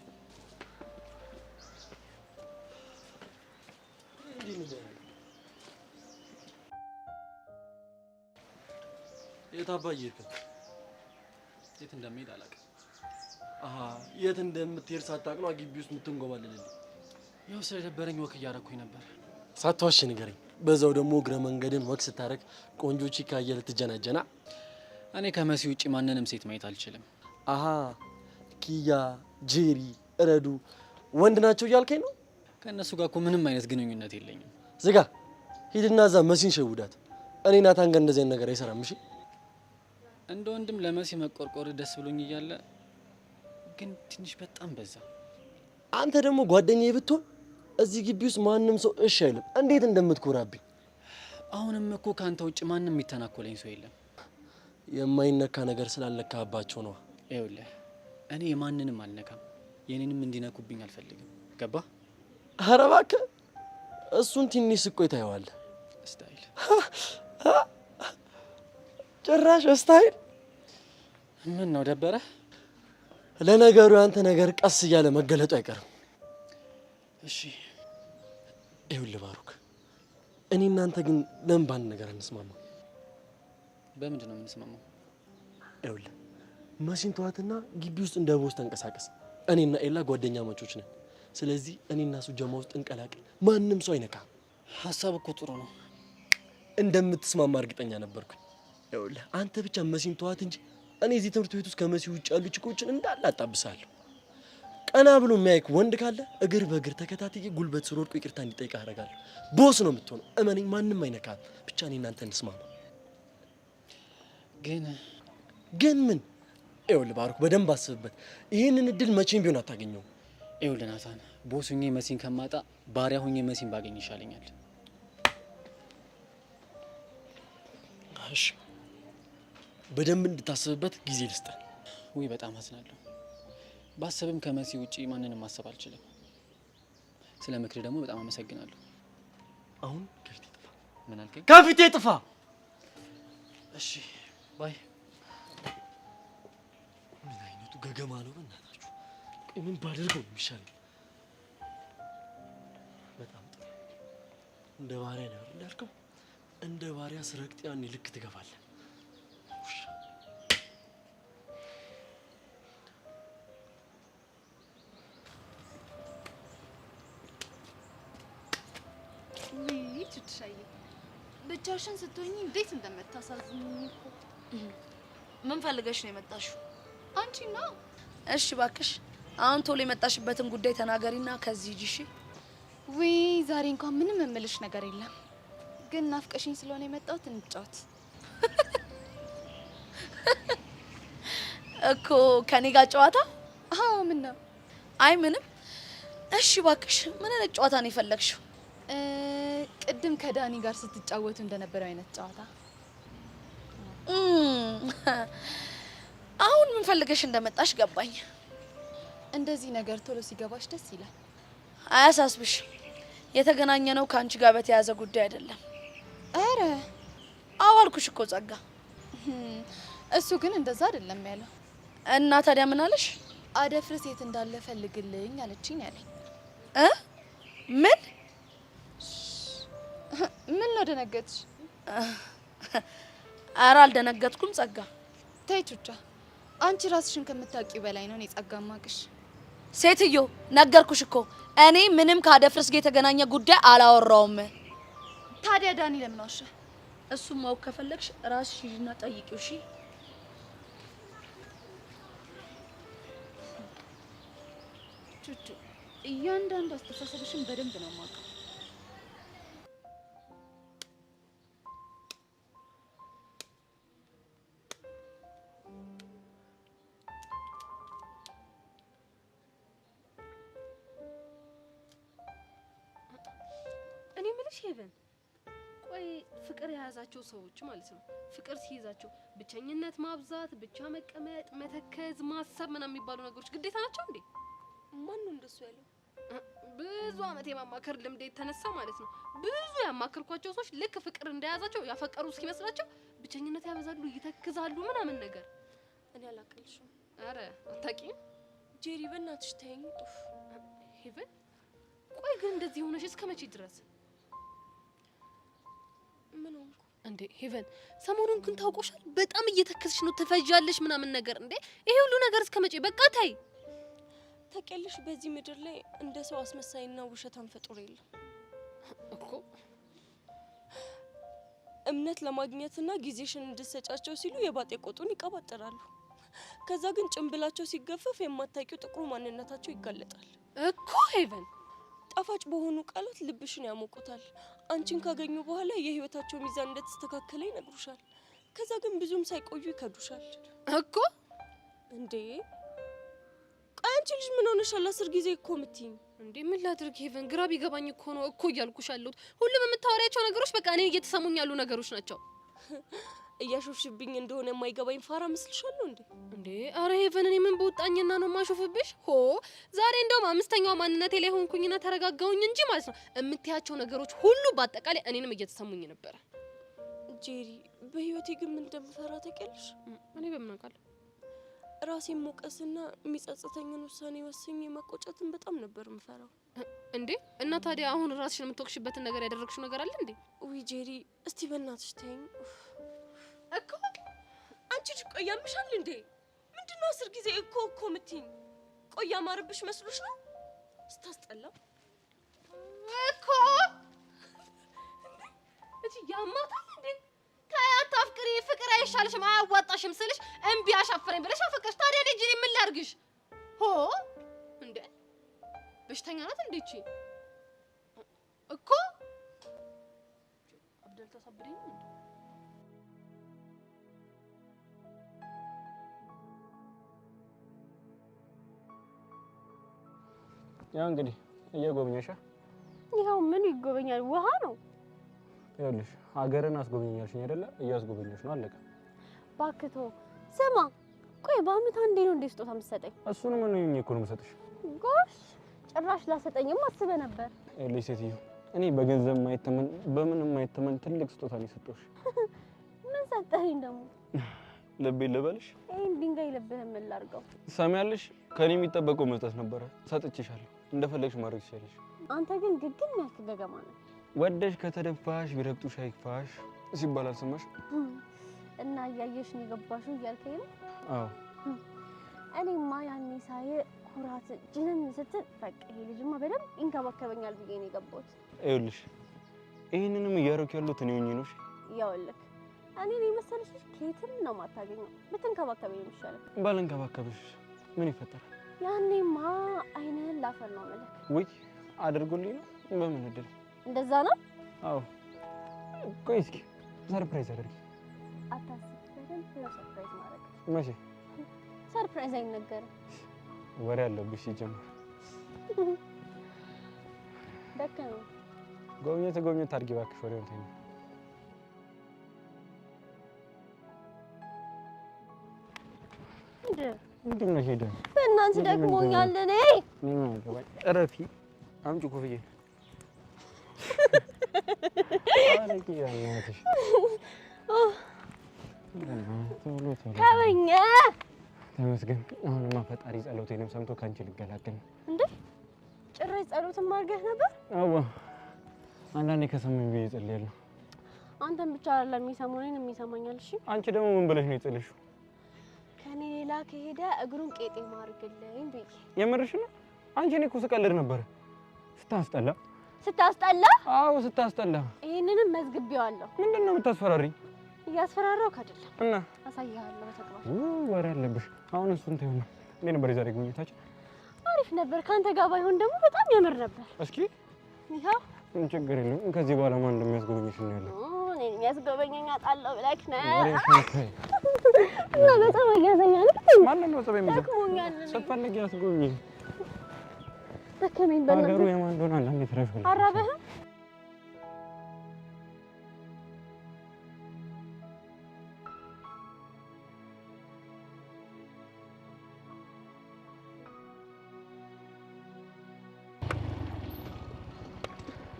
የት አባዬ ሄድክ? የት እንደምሄድ አላውቅም። አሃ የት እንደምትሄድ ሳታውቅ ነው ግቢ ውስጥ የምትንጎማለልልኝ? ያው ስለደበረኝ ወክ እያደረኩኝ ነበር። ሳትዋሽ ንገረኝ። በዛው ደግሞ እግረ መንገድን ወክ ስታደርግ ቆንጆች ካየ ልትጀናጀና? እኔ ከመሲ ውጪ ማንንም ሴት ማየት አልችልም። አሃ ኪያ፣ ጄሪ፣ ረዱ ወንድ ናቸው እያልከኝ ነው? ከእነሱ ጋር እኮ ምንም አይነት ግንኙነት የለኝም። ዝጋ። ሂድና እዛ መሲን ሸውዳት። እኔ ናታን ጋር እንደዚህ አይነት ነገር አይሰራም። እሺ እንደ ወንድም ለመሲ መቆርቆር ደስ ብሎኝ እያለ ግን ትንሽ በጣም በዛ። አንተ ደግሞ ጓደኛዬ ብትሆን እዚህ ግቢ ውስጥ ማንም ሰው እሺ አይልም። እንዴት እንደምትኮራብኝ። አሁንም እኮ ካንተ ውጭ ማንም የሚተናኮለኝ ሰው የለም። የማይነካ ነገር ስላልነካባቸው ነው። ይኸውልህ እኔ የማንንም አልነካም፣ የኔንም እንዲነኩብኝ አልፈልግም። ገባ? ኧረ እባክህ እሱን ትንሽ ስቆይ ታየዋለህ። ስታይል ጭራሽ ስታይል። ምን ነው ደበረ? ለነገሩ ያንተ ነገር ቀስ እያለ መገለጡ አይቀርም። እሺ ይኸውልህ ባሩክ፣ እኔ እናንተ ግን ለምን ባንድ ነገር አንስማማ? በምንድን ነው የምንስማማው? ይኸውልህ መሲን ተዋትና ግቢ ውስጥ እንደ ቦስ ተንቀሳቀስ። እኔና ኤላ ጓደኛ ማቾች ነን። ስለዚህ እኔና እሱ ጀማ ውስጥ እንቀላቅል። ማንም ሰው አይነካም። ሀሳብ እኮ ጥሩ ነው። እንደምትስማማ እርግጠኛ ነበርኩኝ። ይኸውልህ አንተ ብቻ መሲን ተዋት እንጂ እኔ እዚህ ትምህርት ቤት ውስጥ ከመሲ ውጭ ያሉ ችኮችን እንዳለ አጣብሳለሁ። ቀና ብሎ የሚያይክ ወንድ ካለ እግር በእግር ተከታትዬ ጉልበት ስር ወድቆ ይቅርታ እንዲጠይቅ አደርጋለሁ። ቦስ ነው የምትሆነው። እመነኝ፣ ማንም አይነካም። ብቻ እኔ እናንተ እንስማማ። ግን ምን? ይኸውልህ ባሩክ በደንብ አስብበት። ይህንን እድል መቼም ቢሆን አታገኘውም። ይኸውልህ ናታን፣ ቦስ ሁኜ መሲን ከማጣ ባሪያ ሁኜ መሲን ባገኝ ይሻለኛል። እሺ በደንብ እንድታስብበት ጊዜ ልስጥህ። ውይ በጣም አዝናለሁ። ባሰብም ከመሲ ውጪ ማንንም ማሰብ አልችልም። ስለ ምክር ደግሞ በጣም አመሰግናለሁ። አሁን ከፊቴ ጥፋ። ምን አልከኝ? ከፊቴ ጥፋ። እሺ ባይ። ምን አይነቱ ገገማ ነው በእናታችሁ! ቆይ ምን ባደርገው ነው የሚሻለው? በጣም ጥሩ። እንደ ባሪያ ነው እንዳልከው፣ እንደ ባሪያ ስረግጥ ያኔ ልክ ትገባለህ። ቹቻዬ ብቻሽን ስትሆኚ እንዴት እንደምታሳዝኝ እኮ። ምን ፈልገሽ ነው የመጣሽው? አንቺ ነው። እሺ እባክሽ አሁን ቶሎ የመጣሽበትን ጉዳይ ተናገሪና ከዚህ ሂጂ። እሺ። ውይ ዛሬ እንኳን ምንም የምልሽ ነገር የለም፣ ግን ናፍቀሽኝ ስለሆነ የመጣሁት እንጫወት እኮ። ከኔ ጋር ጨዋታ? አዎ። ምን ነው? አይ ምንም። እሺ እባክሽ ምን አይነት ጨዋታ ነው የፈለግሽው? ቅድም ከዳኒ ጋር ስትጫወቱ እንደነበረው አይነት ጨዋታ። አሁን ምን ፈልገሽ እንደመጣሽ ገባኝ። እንደዚህ ነገር ቶሎ ሲገባሽ ደስ ይላል። አያሳስብሽ፣ የተገናኘ ነው ከአንቺ ጋር በተያያዘ ጉዳይ አይደለም። አረ አዎ አልኩሽ እኮ ጸጋ። እሱ ግን እንደዛ አይደለም ያለው። እና ታዲያ ምን አለሽ? አደፍርስ የት እንዳለ ፈልግልኝ አለችኝ ያለኝ። ምን ምን ነው ደነገጥሽ? ኧረ አልደነገጥኩም ጸጋ። ተይ ቹቻ፣ አንቺ ራስሽን ከምታውቂው በላይ ነው እኔ ጸጋ ማቅሽ። ሴትዮ ነገርኩሽ እኮ እኔ ምንም ከአደፍርስ ጋር የተገናኘ ጉዳይ አላወራውም። ታዲያ ዳኒ ለምን ዋሸ? እሱም ማወቅ ከፈለግሽ ራስሽ ሂጂና ጠይቂው። እሺ ቹቹ፣ እያንዳንዱ አስተሳሰብሽን በደንብ ነው የማውቀው። እኔ የምልሽ ሄቨን፣ ቆይ ፍቅር የያዛቸው ሰዎች ማለት ነው ፍቅር ሲይዛቸው ብቸኝነት ማብዛት፣ ብቻ መቀመጥ፣ መተከዝ፣ ማሰብ ምናምን የሚባሉ ነገሮች ግዴታ ናቸው እንዴ? ማን ነው እንደሱ ያለው? ብዙ አመት የማማከር ልምድ የተነሳ ማለት ነው ብዙ ያማከርኳቸው ሰዎች ልክ ፍቅር እንደያዛቸው ያፈቀሩ እስኪመስላቸው ብቸኝነት ያበዛሉ፣ ይተክዛሉ ምናምን ነገር። እኔ አላቀልሽም። አረ አታውቂም? ጄሪ በእናትሽ ተይኝ። ሄቨን፣ ቆይ ግን እንደዚህ ሆነሽ እስከ መቼ ድረስ? ምን ሆንኩ እንዴ? ሄቨን፣ ሰሞኑን ግን ታውቆሻል፣ በጣም እየተከዝሽ ነው፣ ትፈጃለሽ ምናምን ነገር። እንዴ ይሄ ሁሉ ነገር እስከ መቼ? በቃ ታይ። ታውቂያለሽ፣ በዚህ ምድር ላይ እንደ ሰው አስመሳይና ውሸታም ፍጡር የለም እኮ። እምነት ለማግኘትና ጊዜሽን እንድትሰጫቸው ሲሉ የባጤ ቆጡን ይቀባጥራሉ። ከዛ ግን ጭንብላቸው ሲገፈፍ የማታውቂው ጥቁሩ ማንነታቸው ይጋለጣል እኮ ሄቨን። ጣፋጭ በሆኑ ቃላት ልብሽን ያሞቁታል። አንቺን ካገኙ በኋላ የህይወታቸው ሚዛን እንደተስተካከለ ይነግሩሻል። ከዛ ግን ብዙም ሳይቆዩ ይከዱሻል እኮ። እንዴ ቆይ አንቺ ልጅ ምን ሆነሻል? 10 ጊዜ እኮ የምትይኝ እንዴ? ምን ላድርግ ሄቨን፣ ግራ ቢገባኝ እኮ ነው እኮ እያልኩሽ ያለሁት። ሁሉም የምታወሪያቸው ነገሮች በቃ እኔን እየተሰሙኝ ያሉ ነገሮች ናቸው። እያሾፍሽብኝ እንደሆነ የማይገባኝ ፋራ መስልሻለሁ እንዴ? እንዴ አረ ሄቨን፣ እኔ ምን በወጣኝና ነው ማሾፍብሽ? ሆ ዛሬ እንደውም 5ኛው ማንነቴ ላይ ሆንኩኝና ተረጋጋሁኝ እንጂ ማለት ነው የምትያቸው ነገሮች ሁሉ በአጠቃላይ እኔንም እየተሰሙኝ ነበር። ጄሪ፣ በህይወቴ ግን ምን እንደምፈራ ታውቂያለሽ? እኔ በምን አውቃለሁ? ራሴን መውቀስና የሚጸጽተኝን ውሳኔ ወስኜ መቆጨትን በጣም ነበር የምፈራው። እንዴ እና ታዲያ አሁን ራስሽን የምትወቅሽበትን ነገር ያደረግሽው ነገር አለ እንዴ? ውይ ጄሪ፣ እስቲ በእናትሽ ተይኝ እኮ። አንቺ ልጅ ቆይ ያምሻል እንዴ? ምንድነው 10 ጊዜ እኮ የምትይኝ? ቆይ ያማረብሽ መስሎሽ ነው? ስታስጠላ እኮ። እቺ ያማታል እንዴ? ታያት አፍቅሪ፣ ፍቅር አይሻልሽም፣ አያዋጣሽም ስልሽ እምቢ አሻፈረኝ ብለሽ አፈቀሽ። ታዲያ ልጅ ምን ላድርግሽ? ሆ እንዴ በሽተኛ ናት እንዴ እቺ እኮ። አብደል ተሰብረኝ እንዴ? ያው እንግዲህ እየጎበኘሻ። ይኸው ምን ይጎበኛል? ውሃ ነው። ይኸውልሽ ሀገርን አስጎበኛልሽኝ አይደለ? እያስጎበኘሽ ነው። አለቀ። ባክቶ ስማ፣ ቆይ በአመት አንዴ ነው እንዴ ስጦታ የምትሰጠኝ? እሱን ምን ነው እኮ ነው የምሰጥሽ። ጎሽ፣ ጭራሽ ላሰጠኝም አስበህ ነበር። ይኸውልሽ ሴትዮ፣ እኔ በገንዘብ ማይተመን በምንም ማይተመን ትልቅ ስጦታ ነው የሰጠሁሽ። ምን ሰጠኸኝ ደግሞ? ልቤን ልበልሽ? ይሄን ድንጋይ ልብህን ምን ላድርገው? ትሰሚያለሽ? ከኔ የሚጠበቀው መስጠት ነበረ። ሰጥቼሻለሁ። እንደፈለግሽ ማድረግ ትችያለሽ። አንተ ግን ግግም ያልክ ገገማ ነው። ወደሽ ከተደፋሽ ቢረግጡሽ አይክፋሽ ሲባል አልሰማሽ? እና እያየሽ ነው የገባሽው እያልከኝ ነው? አዎ። እኔማ ያኔ ሳይ ኩራት ጅንን ስትል በቃ ይሄ ልጅማ በደንብ ይንከባከበኛል ብዬ ነው የገባሁት። ይኸውልሽ ይሄንንም እያደረኩ ያሉት እኔ ሆኜ ነው። ይኸውልህ እኔ የመሰለሽ ልጅ ከየትም ነው የማታገኘው። ብትንከባከበኝ ነው የሚሻለው። ባልንከባከብሽ ምን ይፈጠራል? ያኔማ አይንህን ላፈር ነው የምልህ። ውይ አድርጎልኝ ነው? በምን እድል? እንደዛ ነው? አዎ። ቆይ እስኪ ሰርፕራይዝ አድርጊ። አታስብ፣ በደንብ ነው ሰርፕራይዝ ማድረግ። መቼ? ሰርፕራይዝ አይነገርም። ወሬ አለብሽ ሲጀምር። ደከመኝ። ጎብኘት አድርጊ እባክሽ ወሬውን ተይኝ። ምንድን ነው ሄደ? በእናትህ ደክሞኛል እኔ። እረፊ። አምጪ ኮፍዬ። ተወኝ። ተመስገን። አሁንማ ፈጣሪ ጸሎቴንም ሰምቶ ከአንቺ ልገላገል ነው። እንዴ ጭራሽ ጸሎትም አድርገህ ነበር? አዎ አንዳንዴ ከሰማኝ ብዬ እጸልያለሁ። አንተን ብቻ አይደለም የሚሰማኝ የሚሰማኛል። እሺ አንቺ ደግሞ ምን ብለሽ ነው የጸለይሽው? ከኔ ሌላ ከሄደ እግሩን ቄጤማ አድርግልኝ ብዬ። የምርሽ ነው? አንቺ እኔ እኮ ስቀልድ ነበር። ስታስጠላ። ስታስጠላ? አዎ ስታስጠላ። ይሄንንም መዝግቤዋለሁ። ምንድን ነው የምታስፈራሪኝ? እያስፈራራሁህ አይደለም እና አሳይሃለሁ በተግባር። ወሬ አለብሽ። አሁን እሱን ተይው ነው። እንዴት ነበር የዛሬ ግንኙነታችን? አሪፍ ነበር። ካንተ ጋር ባይሆን ደግሞ በጣም ያምር ነበር። እስኪ ይኸው። ችግር የለውም። ከዚህ በኋላ ማን እንደሚያስጎበኝሽ ነው ያለው። እኔን የሚያስጎበኘኝ አጣለሁ ብለህ ነው? እና በጣም አያዘኛል። ማን ነው ጸበይ የሚይዘው? ደክሞኛል። ስትፈልጊ አስጎብኚኝ። ደከመኝ። በእናትህ ሀገሩ የማን እንደሆነ አንዳንዴ ትረሻለሽ። አራበህም?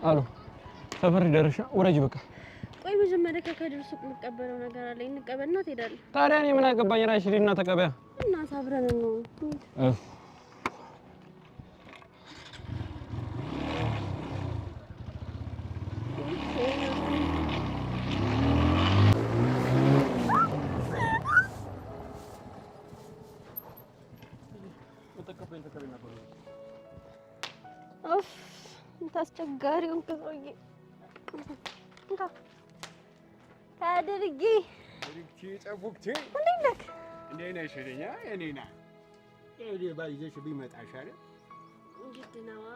አሎ ሰፈር ደረሻ ወራጅ በቃ። ቆይ መጀመሪያ ከከድር ሱቅ የምትቀበለው ነገር አለ። እንቀበልና ትሄዳለህ። ታዲያ እኔ ምን አገባኝ? ራስሽ ሂጂና ተቀበያ። እና አብረን ነው። አስቸጋሪውን ከሰውዬ እንካ ከድርጊ ድርጊ ጠቡክቴ እንዴት ነህ? እንዴት ነሽ? እኔና እኔና እኔ ባይዘሽ ቢመጣሽ አይደል? ግድ ነዋ።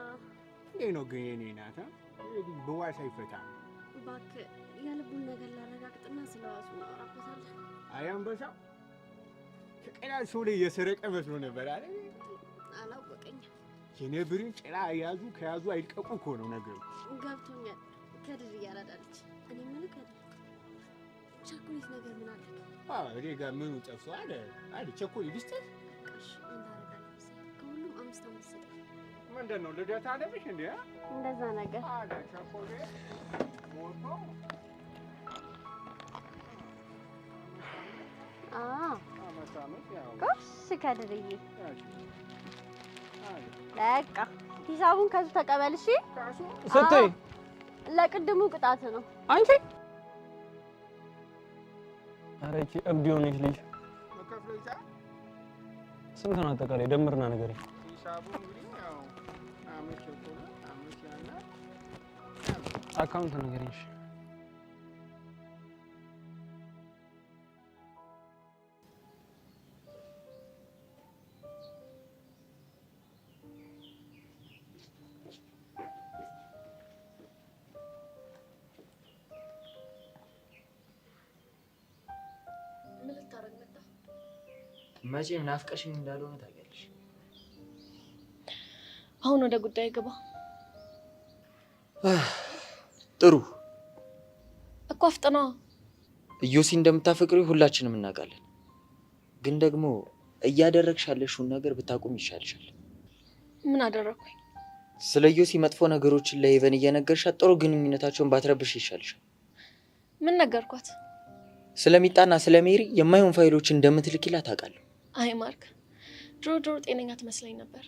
እንዴት ነው ግን የኔ ናት? በዋስ አይፈታም። እባክህ የልቡን ነገር ላረጋግጥና ስለዋሱ እናወራበታለን። አይ አንበሳው ከቀላል ሰው ላይ የሰረቀ መስሎ ነበር አይደል? አላወቀኝም። የነብርን ጭራ ያዙ ከያዙ አይልቀቁ እኮ ነው ነገሩ። ገብቶኛል። ከድር እያራዳለች። እኔ የምልህ ከድር ቸኮሌት ነገር ምን አለ? እኔ ጋር ምኑ ጠፍቶ አለ ቸኮሌት ልስጥህ? እሺ ምን ታደርጋለህ መሰለህ? ከሁሉም 5 ዓመት ሰጠህ። ምንድን ነው ልደት አለብሽ እንዴ? እንደዛ ነገር አለ ቸኮሌት ሞቶ ጎሽ ከድርዬ በቃ ሂሳቡን ከሱ ተቀበል። እሺ ስትይ ለቅድሙ ቅጣት ነው። አንቺ ኧረ ይቺ እብድ የሆነች ልጅ ስንት ነው አጠቃላይ? ደምርና ነገር አካውንት ነገር እሺ መቼም ናፍቀሽኝ እንዳልሆነ ታውቂያለሽ። አሁን ወደ ጉዳይ ግባ። ጥሩ እኮ አፍጥና። ኢዮሲ እንደምታፈቅሪው ሁላችንም እናውቃለን። ግን ደግሞ እያደረግሽ ያለሽውን ነገር ብታቆም ይሻልሻል። ምን አደረኩኝ? ስለ ኢዮሲ መጥፎ ነገሮችን ለሄቨን እየነገርሻት ጥሩ ግንኙነታቸውን ባትረብሽ ይሻልሻል። ምን ነገርኳት? ስለሚጣና ስለ ሜሪ የማይሆን ፋይሎችን እንደምትልኪላት አውቃለሁ። አይ ማርክ፣ ድሮ ጤነኛ ትመስለኝ ነበር።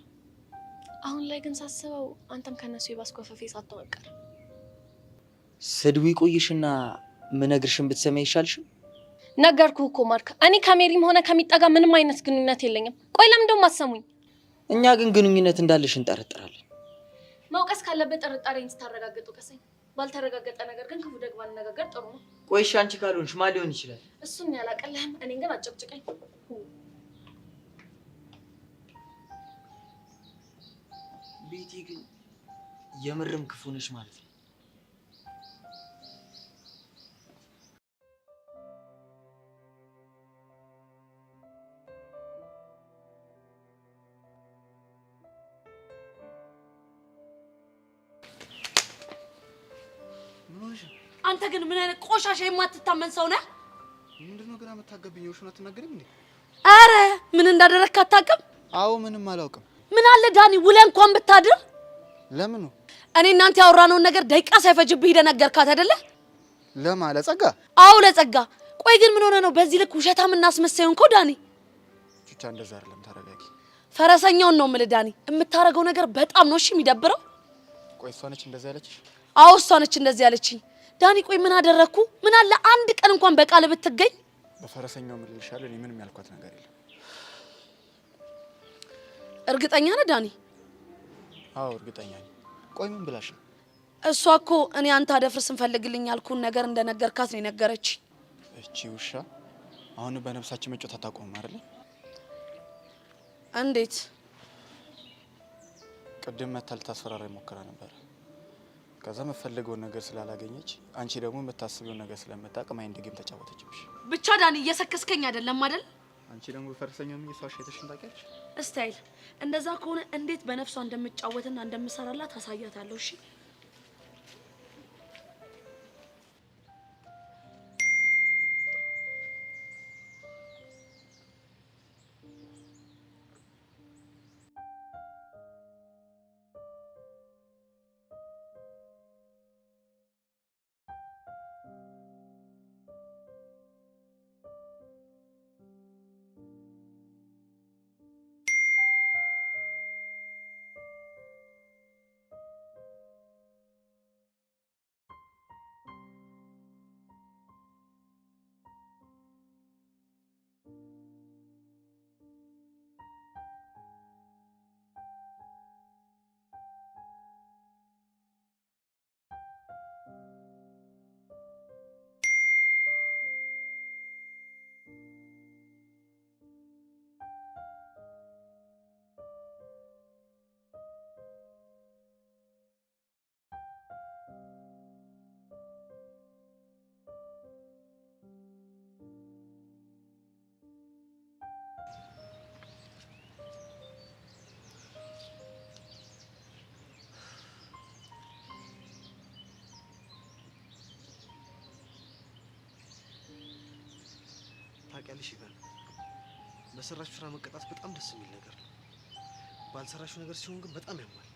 አሁን ላይ ግን ሳስበው አንተም ከነሱ የባስኮፈፌ ሳትወቀር። ስድቡ ይቆይሽና ምነግርሽን ብትሰሚ አይሻልሽም? ነገርኩህ እኮ ማርክ፣ እኔ ከሜሪም ሆነ ከሚጠጋ ምንም አይነት ግንኙነት የለኝም። ቆይ ለምን እንደውም አሰሙኝ? እኛ ግን ግንኙነት እንዳለሽ እንጠረጥራለን። መውቀስ ካለበት ጥርጣሬን ስታረጋግጡ ቀሰኝ። ባልተረጋገጠ ነገር ግን ክፉ ደግ ባንነጋገር ጥሩ ነው። ቆይ እሺ፣ አንቺ ካልሆንሽ ማን ሊሆን ይችላል? እሱን ያላቀለህም። እኔን ግን አጨብጭቀኝ። ቤቲ ግን የምርም ክፉ ነሽ ማለት ነው። አንተ ግን ምን አይነት ቆሻሻ የማትታመን ሰው ነህ? ምንድነው ግን የምታገብኝ? ውሽን አትናገሪም እንዴ? አረ ምን እንዳደረግክ አታውቅም? አዎ ምንም አላውቅም። ምን አለ ዳኒ ውለህ እንኳን ብታድር። ለምን ነው? እኔ እናንተ ያወራነውን ነገር ደቂቃ ሳይፈጅብህ ሄደህ ነገርካት አይደለ? ለጸጋ? አዎ ለጸጋ። ቆይ ግን ምን ሆነ ነው በዚህ ልክ ውሸታም እናስመሳዩን እኮ ዳኒ? ብቻ እንደዛ አይደለም፣ ተረጋጊ። ፈረሰኛውን ነው የምልህ ዳኒ። የምታረገው ነገር በጣም ነው እሺ የሚደብረው። ቆይ እሷ ነች እንደዛ ያለችሽ? አዎ እሷ ነች እንደዚህ ያለችኝ። ዳኒ ቆይ ምን አደረኩ? ምን አለ አንድ ቀን እንኳን በቃል ብትገኝ። በፈረሰኛው ምልልሻለሁ። እኔ ምንም ያልኳት ነገር የለም። እርግጠኛ ነህ ዳኒ? አዎ እርግጠኛ ነኝ። ቆይ ምን ብላሽ ነው? እሷ እኮ እኔ አንተ አደፍርስ እንፈልግልኝ ያልኩን ነገር እንደነገርካት ነው የነገረች። እቺ ውሻ አሁን በነፍሳችን መጮት አታቆምም አይደል? እንዴት? ቅድም መታ ልታስፈራራኝ ሞክራ ነበር። ከዛ የምፈልገውን ነገር ስላላገኘች አንቺ ደግሞ የምታስቢውን ነገር ስለምታውቅ ማይንድ ጌም ተጫወተችብሽ። ብቻ ዳኒ እየሰከስከኝ አይደለም አይደል? አንቺ ደግሞ በፈረሰኛው ምን ይሷሽ አይተሽን ታውቂያለሽ? እስታይል እንደዛ ከሆነ እንዴት በነፍሷ እንደምጫወትና እንደምሰራላት ታሳያታለሁ። እሺ ታውቂያለሽ ይበል በሰራሽው ስራ መቀጣት በጣም ደስ የሚል ነገር ነው። ባልሰራሽው ነገር ሲሆን ግን በጣም ያማል።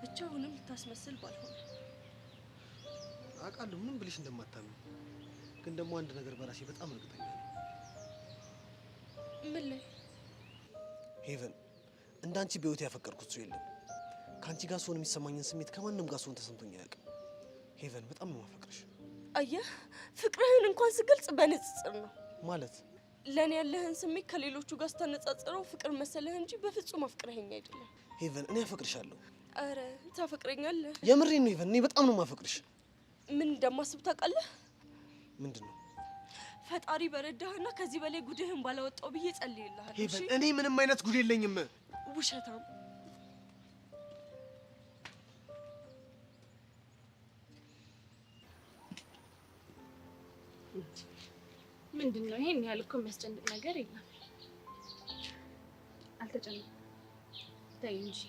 ብቻውንም ልታስመስል ባልሆነ አውቃለሁ ምንም ብልሽ እንደማታምኝ፣ ግን ደግሞ አንድ ነገር በራሴ በጣም እርግጠኛ ነኝ። ምን ላይ? ሄቨን እንዳንቺ በህይወት ያፈቀርኩት ሰው የለም። ከአንቺ ጋር ስሆን የሚሰማኝን ስሜት ከማንም ጋር ስሆን ተሰምቶኝ አያውቅም። ሄቨን በጣም ነው የማፈቅርሽ። አየህ ፍቅርህን እንኳን ስገልጽ በንጽጽር ነው ማለት ለኔ ያለህን ስሜት ከሌሎቹ ጋር ስታነጻጽረው ፍቅር መሰለህ እንጂ በፍጹም አፍቅረኸኝ አይደለም። ሄቨን እኔ አፈቅርሻለሁ። አረ ታፈቅረኛለህ? የምሬን ነው ሄቨን፣ እኔ በጣም ነው የማፈቅርሽ። ምን እንደማስብ ታውቃለህ? ምንድን ነው? ፈጣሪ በረዳህና ከዚህ በላይ ጉድህን ባላወጣው ብዬ ጸልይልሃለሁ። ሄቨን እኔ ምንም አይነት ጉድ የለኝም። ውሸታም ምንድነው? ይሄን ያህል እኮ የሚያስጨንቅ ነገር የለም። አልተጨነቅም። ተይ እንጂ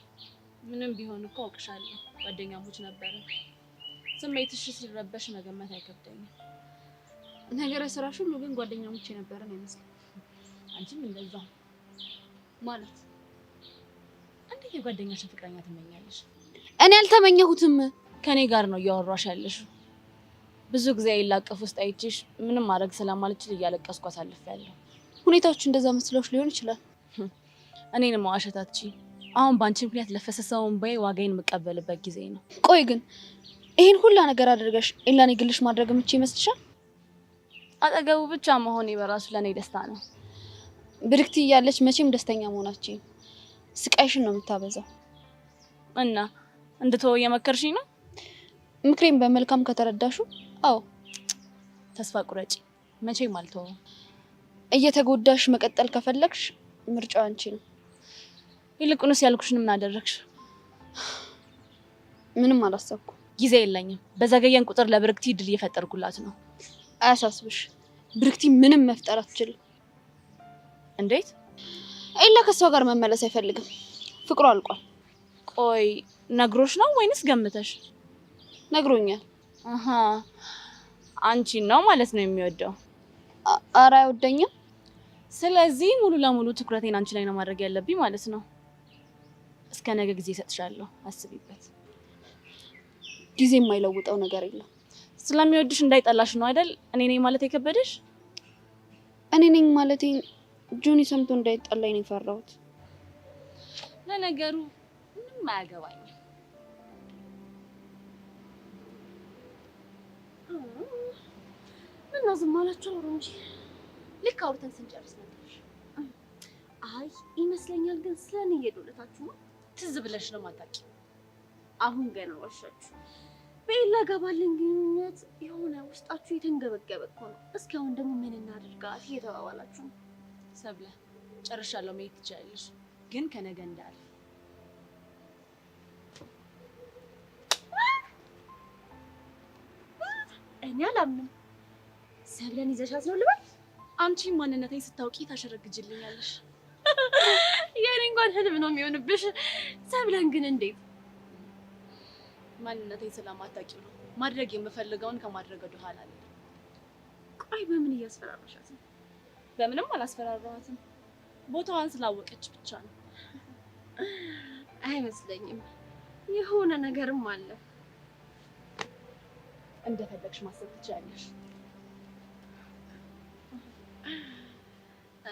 ምንም ቢሆን እኮ አውቅሻለሁ። ጓደኛሞች ነበርን። ስሜትሽ ሲረበሽ መገመት አይከብደኝም። ነገረ ስራሽ ሁሉ ግን ጓደኛሞች የነበረን አይመስልም። አንቺም እንደዛው ማለት እንዴት የጓደኛሽን ፍቅረኛ ትመኛለሽ? እኔ አልተመኘሁትም። ከኔ ጋር ነው እያወራሽ ያለሽ። ብዙ ጊዜ ይላቀፍ ውስጥ አይቼሽ ምንም ማድረግ ስለማልችል እያለቀስኩ አሳልፌያለሁ። ሁኔታዎች እንደዛ መስሎሽ ሊሆን ይችላል። እኔን መዋሸት አትችይም። አሁን ባንቺ ምክንያት ለፈሰሰው እንባዬ ዋጋዬን የምቀበልበት ጊዜ ነው። ቆይ ግን ይሄን ሁላ ነገር አድርገሽ ኤላን ይግልሽ ማድረግ የምትችይ ይመስልሻል? አጠገቡ ብቻ መሆኔ በራሱ ለኔ ደስታ ነው። ብርክቲ እያለች መቼም ደስተኛ መሆናችን ስቃይሽን ነው የምታበዛው። እና እንድትወው እየመከርሽኝ ነው? ምክሬን በመልካም ከተረዳሹ አዎ። ተስፋ ቁረጪ፣ መቼም አልተወውም። እየተጎዳሽ መቀጠል ከፈለግሽ ምርጫው አንቺ ነው። ይልቁንስ ያልኩሽን ምን አደረግሽ? ምንም አላሰብኩ። ጊዜ የለኝም። በዘገየን ቁጥር ለብርክቲ ድል እየፈጠርኩላት ነው። አያሳስብሽ፣ ብርክቲ ምንም መፍጠር አትችልም። እንዴት? ኤላ ከሷ ጋር መመለስ አይፈልግም። ፍቅሩ አልቋል። ቆይ ነግሮሽ ነው ወይንስ ገምተሽ? ነግሮኛል። አሃ አንቺን ነው ማለት ነው የሚወደው? ኧረ አይወደኝም። ስለዚህ ሙሉ ለሙሉ ትኩረቴን አንቺ ላይ ነው ማድረግ ያለብኝ ማለት ነው። እስከ ነገ ጊዜ እሰጥሻለሁ፣ አስቢበት። ጊዜ የማይለውጠው ነገር የለም። ስለሚወድሽ እንዳይጠላሽ ነው አይደል እኔ ነኝ ማለት የከበደሽ? እኔ ነኝ ማለት ጆኒ ሰምቶ እንዳይጠላኝ ነው የፈራሁት። ለነገሩ ምንም አያገባኝም። ምን ዝም አላችሁ? አውሩ እንጂ ልክ አውርተን ስንጨርስ ነበር። አይ ይመስለኛል፣ ግን ስለኔ እየዶለታችሁ ነው። ትዝ ብለሽ ነው ማታቂ። አሁን ገና ዋሻችሁ። በኤላ ጋር ባለን ግንኙነት የሆነ ውስጣችሁ የተንገበገበ እኮ ነው። እስኪ አሁን ደግሞ ምን እናድርጋት እየተባባላችሁ ነው። ሰብለ ጨርሻለሁ፣ መሄድ ትችያለሽ፣ ግን ከነገ እንዳለ እኔ አላምንም። ሰብለን ይዘሻት ነው ልበል? አንቺ ማንነቴን ስታውቂ ታሸረግጅልኛለሽ። የኔ እንኳን ህልም ነው የሚሆንብሽ። ሰብለን ግን እንዴት? ማንነቴን ስለማታውቂው ነው። ማድረግ የምፈልገውን ከማድረግ ወደ ኋላ አለ። ቆይ በምን እያስፈራራሻት ነው? በምንም አላስፈራራኋትም። ቦታዋን ስላወቀች ብቻ ነው። አይመስለኝም። የሆነ ነገርም አለ። እንደፈለግሽ ማሰብ ትችያለሽ።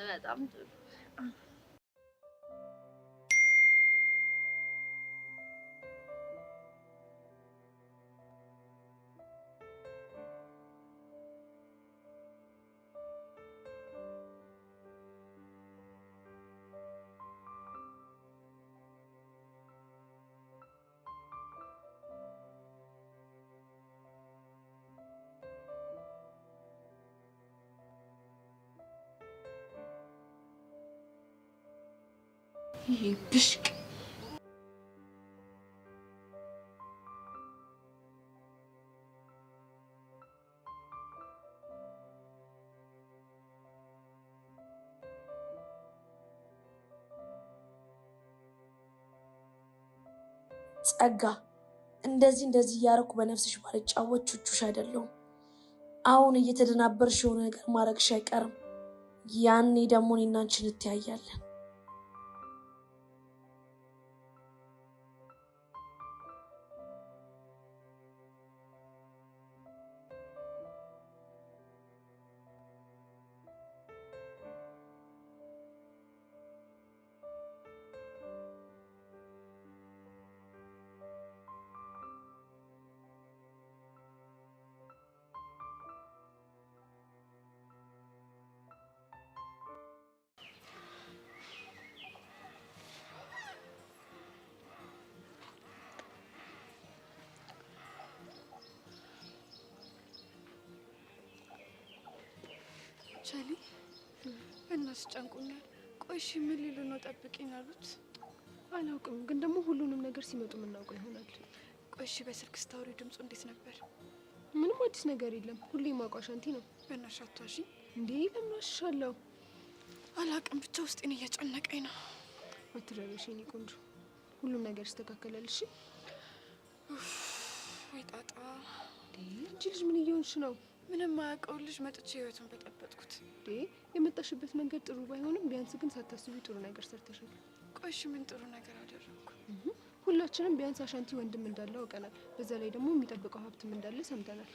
በጣም ጥሩ። ይሄ ብሽቅ ጸጋ እንደዚህ እያደረኩ በነፍስሽ ባልጫወት ቹቹሽ አይደለሁም። አሁን እየተደናበርሽ የሆነ ነገር ማድረግሽ አይቀርም። ያኔ ደግሞ እኔና አንቺ እንተያያለን። ቻሊ እናስ ጨንቁኛል። ቆይ እሺ ምን ሊሉ ነው ጠብቂኝ አሉት? አላውቅም፣ ግን ደግሞ ሁሉንም ነገር ሲመጡ የምናውቀው ይሆናል። ቆይ እሺ በስልክ ስታወሪ ድምፁ እንዴት ነበር? ምንም አዲስ ነገር የለም። ሁሌም አውቀው አሻንቲ ነው። በእናትሽ አትዋሺ እንዴ! ለምን ዋሽሻለሁ? አላውቅም፣ ብቻ ውስጤን እየጨነቀኝ ነው። አትረበሽ የኔ ቆንጆ፣ ሁሉም ነገር ይስተካከላል። እሺ ወይ ጣጣ። አንቺ ልጅ ምን እየሆንሽ ነው? ምንም ማያውቀው ልጅ መጥቼ ህይወቱን በጠበጥኩት። የመጣሽበት መንገድ ጥሩ ባይሆንም ቢያንስ ግን ሳታስቢ ጥሩ ነገር ሰርተሻል። ቆይ እሺ ምን ጥሩ ነገር አደረኩ? ሁላችንም ቢያንስ አሻንቲ ወንድም እንዳለው አውቀናል። በዛ ላይ ደግሞ የሚጠብቀው ሀብትም እንዳለ ሰምተናል።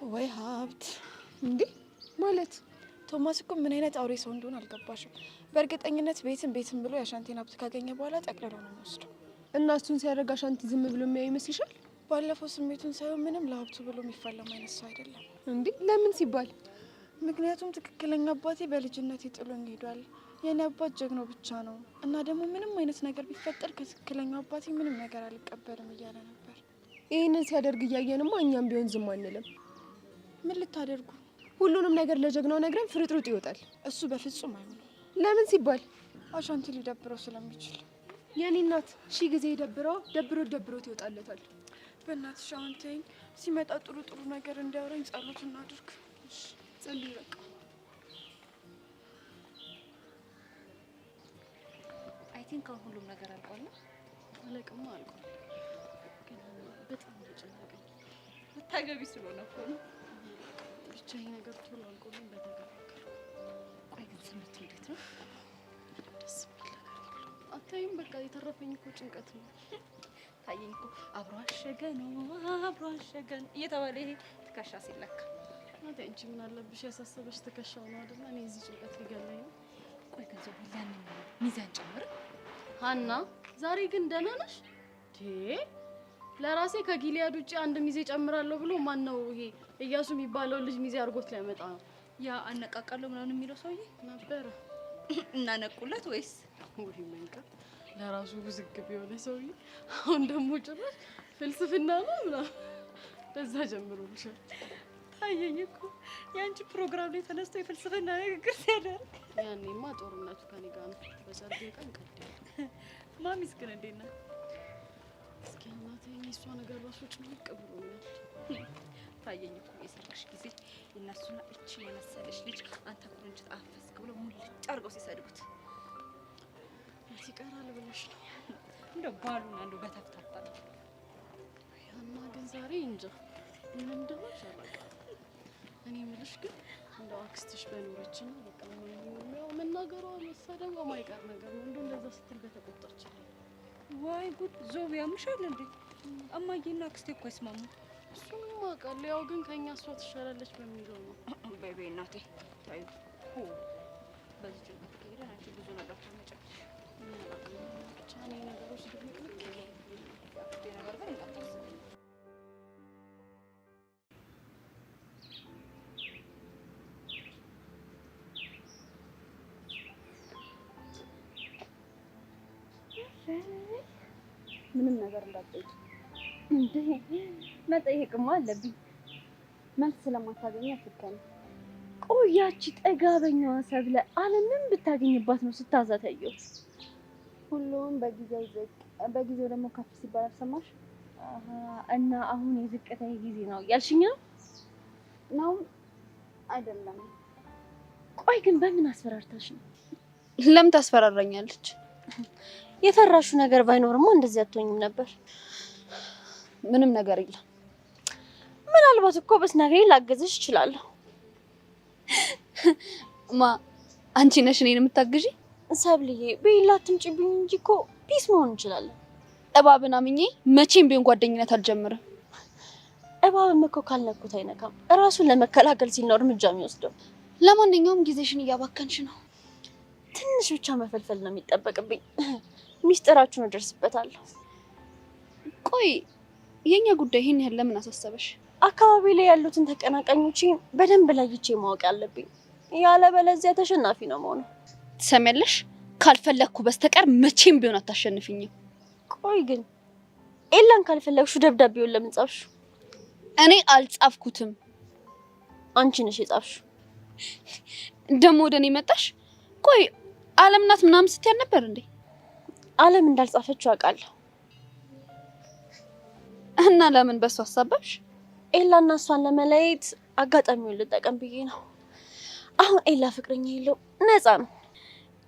ወይ ሀብት እንዴ ማለት ቶማስ እኮ ምን አይነት አውሬ ሰው እንደሆነ አልገባሽም። በእርግጠኝነት ቤትም ብሎ የአሻንቲን ሀብት ካገኘ በኋላ ጠቅልሎ ነው የሚወስደው። እና እሱን ሲያደርግ አሻንቲ ዝም ብሎ የሚያይ ይመስልሻል? ባለፈው ስሜቱን ሳይሆን ምንም ለሀብቱ ብሎ የሚፋለም አይነት ሰው አይደለም። እንዴ ለምን ሲባል? ምክንያቱም ትክክለኛ አባቴ በልጅነት ጥሎኝ ሄዷል። የኔ አባት ጀግኖ ብቻ ነው እና ደግሞ ምንም አይነት ነገር ቢፈጠር ከትክክለኛው አባቴ ምንም ነገር አልቀበልም እያለ ነበር። ይህንን ሲያደርግ እያየንማ እኛም ቢሆን ዝም አንልም። ምን ልታደርጉ? ሁሉንም ነገር ለጀግናው ነግረን ፍርጥርጥ ይወጣል። እሱ በፍጹም አይሆንም። ለምን ሲባል? አሻንቲ ሊደብረው ስለሚችል። የኔ እናት ሺህ ጊዜ ደብሮት ይወጣለታል። በእናትሽ አሁን ተይኝ። ሲመጣ ጥሩ ነገር እንዲያወራኝ ጸሎት እናድርግ። ጸልይ በቃ። አይ ቲንክ አሁን ሁሉም ነገር አልቋል። አለቅማ አልቋል። ግን በጣም ተጨናቀኝ። ልታገቢ ስለሆነ እኮ ነው። ብቻ ይሄ ነገር ቶሎ አልቆልኝ በተገራገር። ቆይ ግን ስምት እንዴት ነው? ደስ የሚል ነገር የለውም። አታይም? በቃ የተረፈኝ እኮ ጭንቀት ነው። ታየኝ እኮ አብሮ አሸገ እየተባለ ይሄ ትከሻ ሲለካ። አንተ እንጂ ምን አለብሽ? ያሳሰበሽ ትከሻው ነው አይደል? እኔ እዚህ ጭንቀት ሊገለኝ ነው። ቆይ ገንዘብ ያንን ሚዛን ጨምር። ሀና ዛሬ ግን ደህና ነሽ? ለራሴ ከጊሊያድ ውጪ አንድ ሚዜ ጨምራለሁ ብሎ ማን ነው ይሄ እያሱ የሚባለው ልጅ ሚዜ አድርጎት ሊያመጣ ነው? ያ አነቃቃለሁ ምናምን የሚለው ሰውዬ ነበረ። እናነቁለት ወይስ ወይ መንቀጥ ለራሱ ውዝግብ የሆነ ሰውዬ አሁን ደግሞ ጭራሽ ፍልስፍና ነው ምናምን በዛ ጀምሮልሻል። ታየኝ እኮ የአንቺ ፕሮግራም ላይ ተነስቶ የፍልስፍና ንግግር ሲያደርግ። ያኔማ ጦርነቱ ከኔ ጋር ነው። በሰርጌ ቀን ቀደም። ማሚስ ግን እንዴት ናት? እስኪ እናቴ እሷ ነገር ራሱ ጭንቅ ብሎኛል። ታየኝ እኮ የሰርግሽ ጊዜ የእነሱና እቺ የመሰለሽ ልጅ አንተ ኩርንችት አፈስክ ብሎ ሙልጭ አድርገው ሲሰድቡት ይቀራል ብለሽ ነው? እንደው ባሉን አንዱ በተፍታታ ነው። ያና ግን ዛሬ እንጃ ምን እንደሆነ አላውቅም። እኔ የምልሽ ግን እንደው አክስትሽ በኖረችና በቃ ነው መናገሯ መሳደቧ ማይቀር ነገር ነው። እንደው እንደዛ ስትል በተቆጣች። ዋይ ጉድ! ዞብ ያምሻል እንዴ? እማዬና አክስቴ እኮ አይስማሙ። እሱም አውቃለሁ። ያው ግን ከኛ እሷ ትሻላለች በሚለው ነው። በይ እናቴ ታዩ በዚህ ጭንቀት ከሄደን አንቺ ብዙ ነገር ታመጫለሽ። ብቻ እኔ ነገሮች ድብልቅልቅ አክስቴ ነገር ግን እንዳታስቢ። ምንም ነገር እንዳትጠይቂ። እንዴ መጠየቅማ አለብኝ። መልስ ስለማታገኝ አትከኝ። ቆያቺ ጠጋበኛዋ ሰብለ ዓለምን ብታገኝባት ነው ስታዛት ያየሁት። ሁሉም በጊዜው ዝቅ በጊዜው ደግሞ ከፍ ሲባል አልሰማሽ? እና አሁን የዝቅታዬ ጊዜ ነው ያልሽኝ ነው አይደለም? ቆይ ግን በምን አስፈራርታሽ ነው? ለምን ታስፈራራኛለች? የፈራሹ ነገር ባይኖርማ እንደዚህ አትሆኝም ነበር። ምንም ነገር የለም። ምናልባት እኮ በስናገሬ ላገዝሽ እችላለሁ። አንቺ ነሽ እኔን የምታግዢ? ሰብልዬ በይላ አትምጪብኝ እንጂ እኮ ፒስ መሆን እንችላለን። እባብን አምኜ መቼም ቢሆን ጓደኝነት አልጀምርም። እባብም እኮ ካልነኩት አይነካም። እራሱን ለመከላከል ሲል ነው እርምጃ የሚወስደው። ለማንኛውም ጊዜሽን እያባከንሽ ነው። ትንሽ ብቻ መፈልፈል ነው የሚጠበቅብኝ። ሚስጥራችሁን እደርስበታለሁ። ቆይ የኛ ጉዳይ ይሄን ያህል ለምን አሳሰበሽ? አካባቢ ላይ ያሉትን ተቀናቃኞችን በደንብ ለይቼ ማወቅ አለብኝ። ያለበለዚያ ተሸናፊ ነው የምሆነው። ትሰሚያለሽ? ካልፈለኩ በስተቀር መቼም ቢሆን አታሸንፊኝም። ቆይ ግን ኤላን ካልፈለግሽው ደብዳቤውን ለምን ጻፍሽው? እኔ አልጻፍኩትም። አንቺ ነሽ የጻፍሽው። ደግሞ ወደ እኔ መጣሽ? ቆይ አለም ናት ምናምን ስትያል ነበር እንዴ? አለም እንዳልጻፈችው አውቃለሁ። እና ለምን በሱ አሳበብሽ? ኤላና እሷን ለመለየት አጋጣሚውን ልጠቀም ብዬ ነው። አሁን ኤላ ፍቅረኛ የለው፣ ነፃ ነው።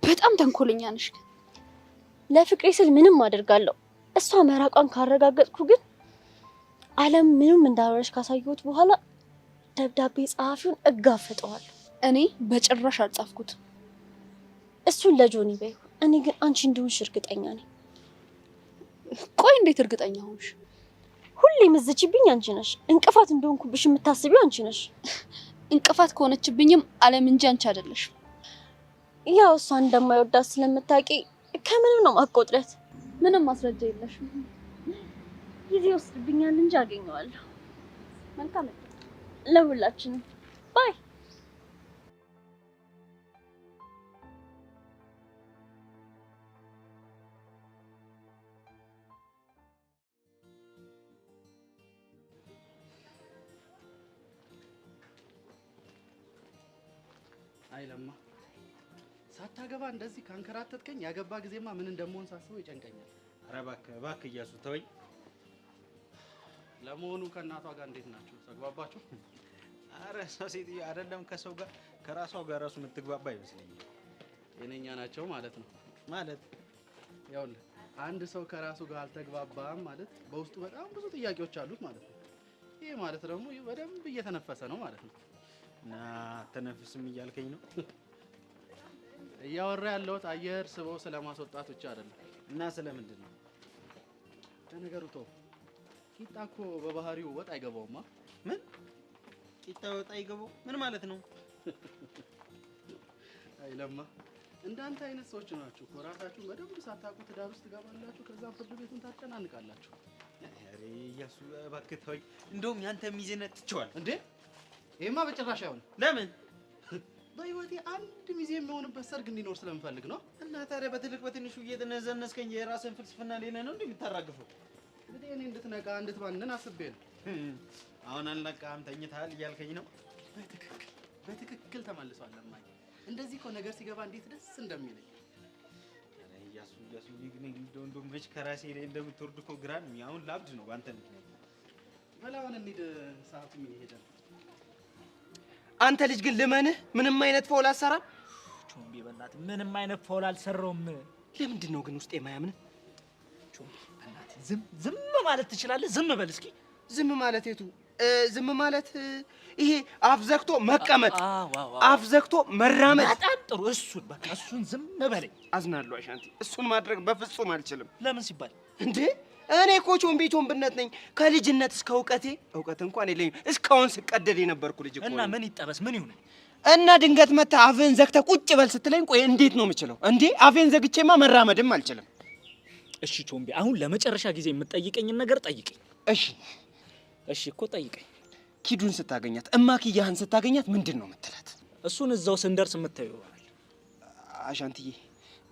በጣም ተንኮለኛ ነሽ። ለፍቅሬ ስል ምንም አደርጋለሁ። እሷ መራቋን ካረጋገጥኩ ግን አለም ምንም እንዳልሆነች ካሳየሁት በኋላ ደብዳቤ ጸሐፊውን እጋፈጠዋለሁ። እኔ በጭራሽ አልጻፍኩትም። እሱን ለጆኒ በይው። እኔ ግን አንቺ እንደሆንሽ እርግጠኛ ነኝ። ቆይ እንዴት እርግጠኛ ሆንሽ? ሁሌ የምትዝቺብኝ አንቺ ነሽ። እንቅፋት እንደሆንኩብሽ የምታስቢው አንቺ ነሽ። እንቅፋት ከሆነችብኝም አለም እንጂ አንቺ አይደለሽ። ያው እሷ እንደማይወዳት ስለምታውቂ ከምንም ነው ማቆጥረት። ምንም ማስረጃ የለሽም። ጊዜ ወስድብኛል እንጂ አገኘዋለሁ። መልካም ለሁላችንም ባይ። አይለማ ሳታገባ እንደዚህ ካንከራተትከኝ ያገባ ጊዜማ ምን እንደምሆን ሳስበው ይጨንቀኛል። ኧረ እባክህ እባክህ እያሱ ተወኝ። ለመሆኑ ከእናቷ ጋር እንዴት ናችሁ? ተግባባችሁ? ኧረ ሰው ሴትዮ አይደለም ከሰው ጋር ከራሷ ጋር ራሱ የምትግባባ አይመስለኝም። ጤነኛ ናቸው ማለት ነው። ማለት ይኸውልህ አንድ ሰው ከራሱ ጋር አልተግባባም ማለት በውስጡ በጣም ብዙ ጥያቄዎች አሉት ማለት ነው። ይሄ ማለት ደግሞ በደንብ እየተነፈሰ ነው ማለት ነው። እና ተነፍስም እያልከኝ ነው? እያወራ ያለሁት አየር ስበው ስለማስወጣት ብቻ አይደለም። እና ስለምንድን ነው? ለነገሩ ተው። ቂጣ እኮ በባህሪው ወጥ አይገባውማ። ምን ቂጣ ወጥ አይገባው? ምን ማለት ነው? አይለማ እንዳንተ አይነት ሰዎች ናችሁ እኮ ራሳችሁን በደንብ ሳታውቁ ትዳር ውስጥ ትገባላችሁ፣ ከዛ ፍርድ ቤቱን ታጨናንቃላችሁ። ኧረ እያሱ እባክህ ተወኝ። እንደውም ያንተ ሚዜነት ትቼዋለሁ። እንዴ ይሄማ በጭራሽ አይሆንም። ለምን? በህይወቴ አንድ ሚዜ የሚሆንበት ሰርግ እንዲኖር ስለምፈልግ ነው። እና ታዲያ በትልቅ በትንሹ እየተነዘነስከኝ የራስን ፍልስፍና ሌላ ነው እንዴ የምታራግፈው? እንግዲህ እኔ እንድትነቃ እንድትባንን አስቤ ነው። አሁን አልነቃም ተኝተሃል እያልከኝ ነው? በትክክል ተመልሷል። ለማኝ እንደዚህ እኮ ነገር ሲገባ እንዴት ደስ እንደሚለኝ። ኧረ እያሱ እንደው መች ከራሴ ላይ እንደምትወርድ እኮ ግራ ነው። አሁን ላብድ ነው በአንተ ምክንያት። በላውን እንሂድ፣ ሰዓቱ ምን ይሄዳል። አንተ ልጅ ግን ልመንህ ምንም አይነት ፎል አሰራም። ቾምቢ በእናትህ ምንም አይነት ፎል አልሰራውም። ለምንድን ነው ግን ውስጥ የማያምን? ቾምቢ በእናትህ ዝም ማለት ትችላለህ? ዝም በል እስኪ። ዝም ማለት የቱ? ዝም ማለት ይሄ አፍ ዘግቶ መቀመጥ፣ አፍ ዘግቶ መራመድ። በጣም ጥሩ። እሱን በቃ እሱን ዝም በለኝ። አዝናለሁ አሻንቲ፣ እሱን ማድረግ በፍጹም አልችልም። ለምን ሲባል እንዴ እኔ እኮ ቾምቢ ቾምብነት ነኝ ከልጅነት እስከ እውቀቴ። እውቀት እንኳን የለኝም እስካሁን ስቀደድ የነበርኩ ልጅ እኮ። እና ምን ይጠበስ ምን ይሁን? እና ድንገት መታ አፍህን ዘግተህ ቁጭ በል ስትለኝ ቆይ እንዴት ነው የምችለው? እንዴ አፌን ዘግቼማ መራመድም አልችልም። እሺ ቾምቢ፣ አሁን ለመጨረሻ ጊዜ የምትጠይቀኝን ነገር ጠይቀኝ። እሺ እኮ ጠይቀኝ። ኪዱን ስታገኛት እማክያህን ስታገኛት ምንድን ነው የምትላት? እሱን እዛው ስንደርስ የምታየው ይሆናል። አሻንትዬ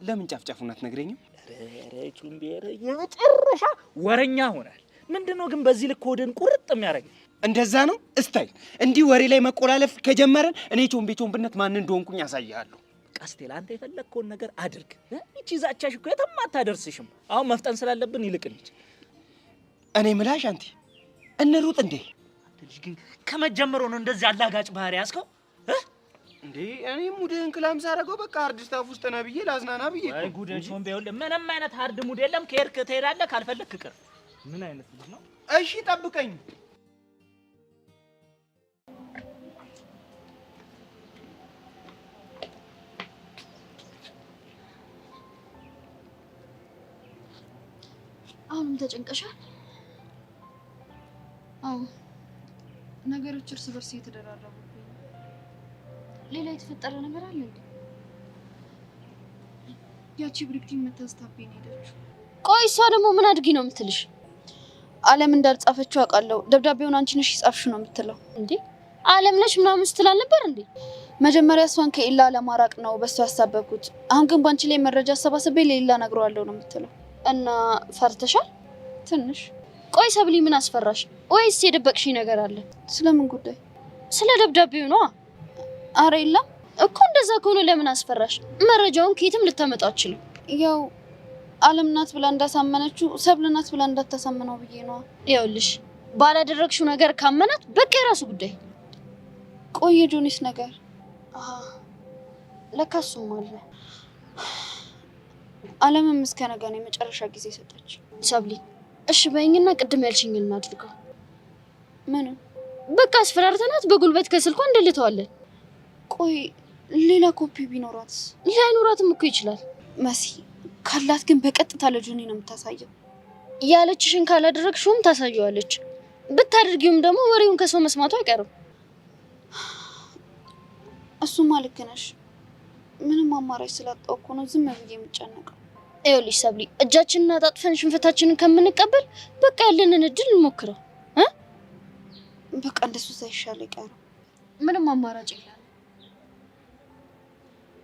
ለምን ጫፍጫፉን አትነግረኝም? ኧረ ቾምቢ የመጨረሻ ወረኛ ሆናል። ምንድነው ግን በዚህ ልክ ወደን ቁርጥ የሚያደርገኝ? እንደዛ ነው። እስታይ እንዲህ ወሬ ላይ መቆላለፍ ከጀመረን እኔ ቾምብነት ማን እንደሆንኩኝ ያሳያለሁ። ቀስቴል አንተ የፈለግከውን ነገር አድርግ። እቺ ዛቻሽ እኮ የትም አታደርስሽም። አሁን መፍጠን ስላለብን ይልቅ እንጂ እኔ የምልህ አሻንቲ እንሩጥ እንዴ? ልጅ ግን ከመጀመሩ ነው እንደዚህ አላጋጭ ባህሪ ያዝከው እንዴ? እኔ ሙድህን ክላም ሳደርገው በቃ ሃርድ ስታፍ ውስጥ ነህ ብዬ ላዝናና ብዬ። አይ ጉድ ቾምቤ፣ ይኸውልህ ምንም አይነት ሃርድ ሙድ የለም። ከሄድክ ትሄዳለህ፣ ካልፈለግክ ቅር። ምን አይነት ልጅ ነው? እሺ ጠብቀኝ። አሁንም ተጨንቀሻል? አዎ ነገሮች እርስ በርስ እየተደራረቡብኝ። ሌላ የተፈጠረ ነገር አለ እንዴ? ያቺ ብሪክቲን መታስታብኝ ሄደች። ቆይ እሷ ደግሞ ምን አድርጊ ነው የምትልሽ? አለም እንዳልጻፈችው አውቃለሁ። ደብዳቤውን አንቺ ነሽ የጻፍሽው ነው የምትለው። እንዴ አለም ነሽ ምናምን ስትል አልነበር እንዴ? መጀመሪያ እሷን ከኢላ ለማራቅ ነው በሷ ያሳበብኩት። አሁን ግን ባንቺ ላይ መረጃ አሰባስቤ ለኢላ ነግረዋለሁ ነው የምትለው። እና ፈርተሻል? ትንሽ። ቆይ ሰብሊ ምን አስፈራሽ? ወይስ የደበቅሽኝ ነገር አለ? ስለምን ጉዳይ? ስለ ደብዳቤው ነው። አረ የለም እኮ። እንደዛ ከሆነ ለምን አስፈራሽ? መረጃውን ከየትም ልታመጣ አትችልም። ያው አለም ናት ብላ እንዳሳመነችው ሰብል ናት ብላ እንዳታሳመነው ብዬ ነው። ይኸውልሽ ባላደረግሽው ነገር ካመናት በቃ የራሱ ጉዳይ። ቆይ የጆኒስ ነገር ለካ እሱም አለ። አለምም እስከ ነገ ነው የመጨረሻ ጊዜ ሰጠች። ሰብሊ እሺ በይኝና ቅድም ያልሽኝን እናድርገው። ምን? በቃ አስፈራርተናት በጉልበት ከስልኳ እንደልተዋለን። ቆይ ሌላ ኮፒ ቢኖራት? ላይኖራትም እኮ ይችላል። መሲ ካላት ግን በቀጥታ ለጆኒ ነው የምታሳየው። ያለችሽን ካላደረግሽውም ታሳየዋለች። ብታደርጊውም ደግሞ ወሬውን ከሰው መስማቱ አይቀርም። እሱማ ልክ ነሽ። ምንም አማራጭ ስላጣው እኮ ነው ዝም ብዬ የምጨነቀው። ይኸውልሽ ሰብሊ፣ እጃችንን አጣጥፈን ሽንፈታችንን ከምንቀበል በቃ ያለንን እድል እንሞክረው። በቃ እንደሱ ሳይሻል አይቀርም። ምንም አማራጭ የለም።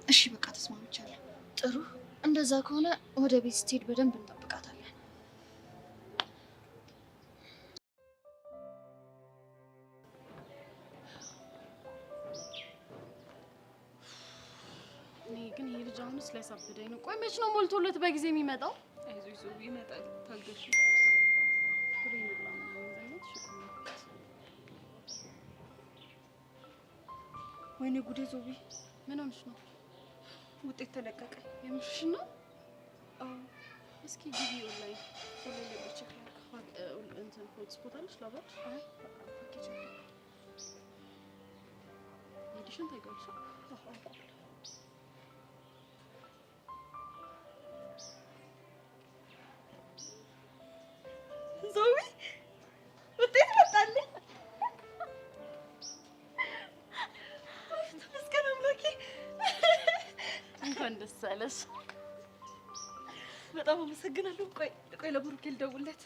እሺ በቃ ተስማምቻለሁ። ጥሩ፣ እንደዛ ከሆነ ወደ ቤት ስትሄድ በደንብ እንጠብቃታለን። እኔ ግን ይሄ ልጅ አሁንስ ሊያሳብደኝ ነው። ቆይ መች ነው ሞልቶለት በጊዜ የሚመጣው? አይዞሽ ዞቢ፣ ይመጣል። ታገሽ። ወይኔ ጉዴ ዞቢ፣ ምን ሆነሽ ነው? ውጤት ተለቀቀ። የምርሽ ነው? አዎ። እስኪ ግቢ ኦንላይን ኦንላይን ቼክ ላድርግ። እንትን ሆትስፖት አለሽ ላባች? አይ ፓኬጅ ሜዲሽን ታይጋልሽ? አዎ። ዞቢ ውጤት መጣልኝ። ተመስገን አምላኬ። እንኳን ደስ አለሽ። በጣም አመሰግናለሁ። ቆይ ለብሩኬ ልደውልለት።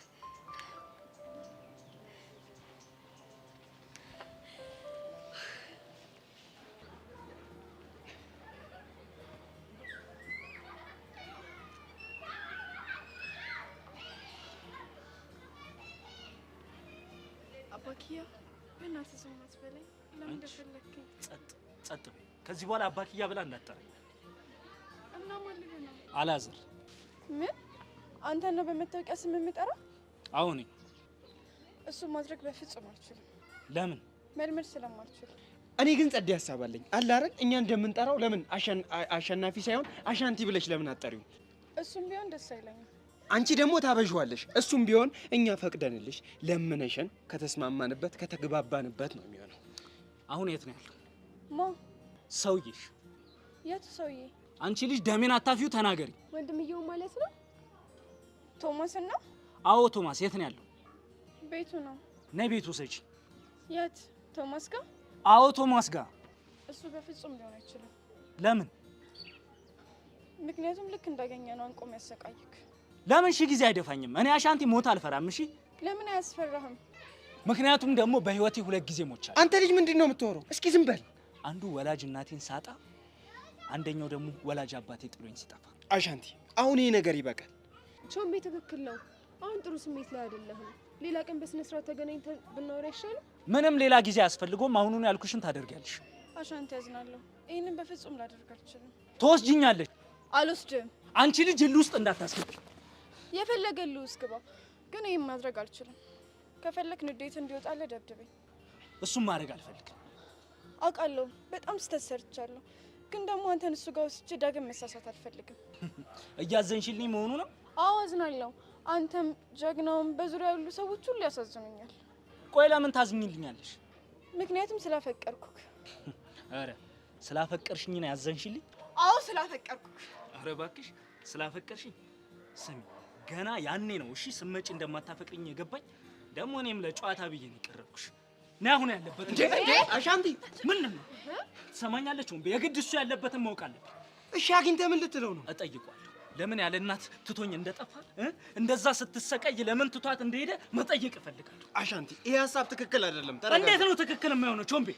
አባኪያ በእናትህ ሰው ማትበለኝ ለምን እንደፈለግከኝ? ጸጥ በይ። ከዚህ በኋላ አባኪያ ብላ እንዳትጠራኝ። እና ማን ነው? አላዘር። ምን? አንተን ነው በመታወቂያ ስም የምጠራ? አሁን እሱን ማድረግ በፍጹም አልችልም። ለምን? መልመድ ስለማልችል። እኔ ግን ጸድ ያሳባለኝ አለ አይደል? እኛ እንደምንጠራው ለምን አሸናፊ ሳይሆን አሻንቲ ብለሽ ለምን አትጠሪው? እሱም ቢሆን ደስ አይለኝም። አንቺ ደግሞ ታበዥዋለሽ። እሱም ቢሆን እኛ ፈቅደንልሽ ለምነሽን ከተስማማንበት ከተግባባንበት ነው የሚሆነው። አሁን የት ነው ያለው? ማ? ሰውዬሽ። የቱ ሰውዬ? አንቺ ልጅ ደሜን አታፊው፣ ተናገሪ። ወንድምየው ማለት ነው? ቶማስ እና? አዎ ቶማስ። የት ነው ያለው? ቤቱ ነው። ነይ ቤቱ ሰጪ። የት? ቶማስ ጋር? አዎ ቶማስ ጋር። እሱ በፍጹም ሊሆን አይችልም። ለምን? ምክንያቱም ልክ እንዳገኘ ነው አንቆ የሚያሰቃይክ። ለምን ሺ ጊዜ አይደፋኝም። እኔ አሻንቲ ሞት አልፈራም። እሺ ለምን አያስፈራህም? ምክንያቱም ደግሞ በህይወቴ 2 ጊዜ ሞቻለሁ። አንተ ልጅ ምንድነው የምትወረው? እስኪ ዝም በል። አንዱ ወላጅ እናቴን ሳጣ፣ አንደኛው ደግሞ ወላጅ አባቴ ጥሎኝ ሲጠፋ። አሻንቲ አሁን ይሄ ነገር ይበቃል። ቾምቤ ትክክል ነው። አሁን ጥሩ ስሜት ላይ አይደለህም። ሌላ ቀን በስነ ስርዓት ተገናኝተን ብናወራ ይሻላል። ምንም ሌላ ጊዜ አያስፈልገውም። አሁኑኑ ያልኩሽን ታደርጊያለሽ። አሻንቲ ያዝናለሁ። ይህንን በፍጹም ላደርግ አልችልም። ትወስጂኛለሽ። አልወስድም። አንቺ ልጅ እልህ ውስጥ እንዳታስገቢ። የፈለገ እልህ ውስጥ ግባ፣ ግን ይህን ማድረግ አልችልም። ከፈለክ ንዴት እንዲወጣለ ደብድበኝ። እሱም ማድረግ አልፈልግም። አውቃለሁ በጣም ስህተት ሰርቻለሁ፣ ግን ደግሞ አንተን እሱ ጋር ወስጄ ዳግም መሳሳት አልፈልግም። እያዘንሽልኝ መሆኑ ነው? አዎ አዝናለሁ። አንተም ጀግናውም በዙሪያ ያሉ ሰዎች ሁሉ ያሳዝኑኛል። ቆይ ለምን ታዝኝልኛለሽ? ምክንያቱም ስላፈቀርኩክ። አረ ስላፈቀርሽኝ ነው ያዘንሽልኝ? አዎ ስላፈቀርኩክ። አረ እባክሽ ስላፈቀርሽኝ። ስሚ ገና ያኔ ነው እሺ ስመጪ እንደማታፈቅሪኝ የገባኝ። ደግሞ እኔም ለጨዋታ ብዬ ነው የቀረብኩሽ። ነይ አሁን ያለበት እንዴ አሻንቲ ምንድን ነው? ትሰማኛለች? ወንቤ የግድ እሱ ያለበትን ማወቅ አለብኝ። እሺ አግኝተህ ምን ልትለው ነው? እጠይቀዋለሁ። ለምን ያለ እናት ትቶኝ እንደጠፋ እንደዛ ስትሰቃይ ለምን ትቷት እንደሄደ መጠየቅ እፈልጋለሁ። አሻንቲ ይሄ ሀሳብ ትክክል አይደለም። እንዴት ነው ትክክል የማይሆነው? ቾምቤ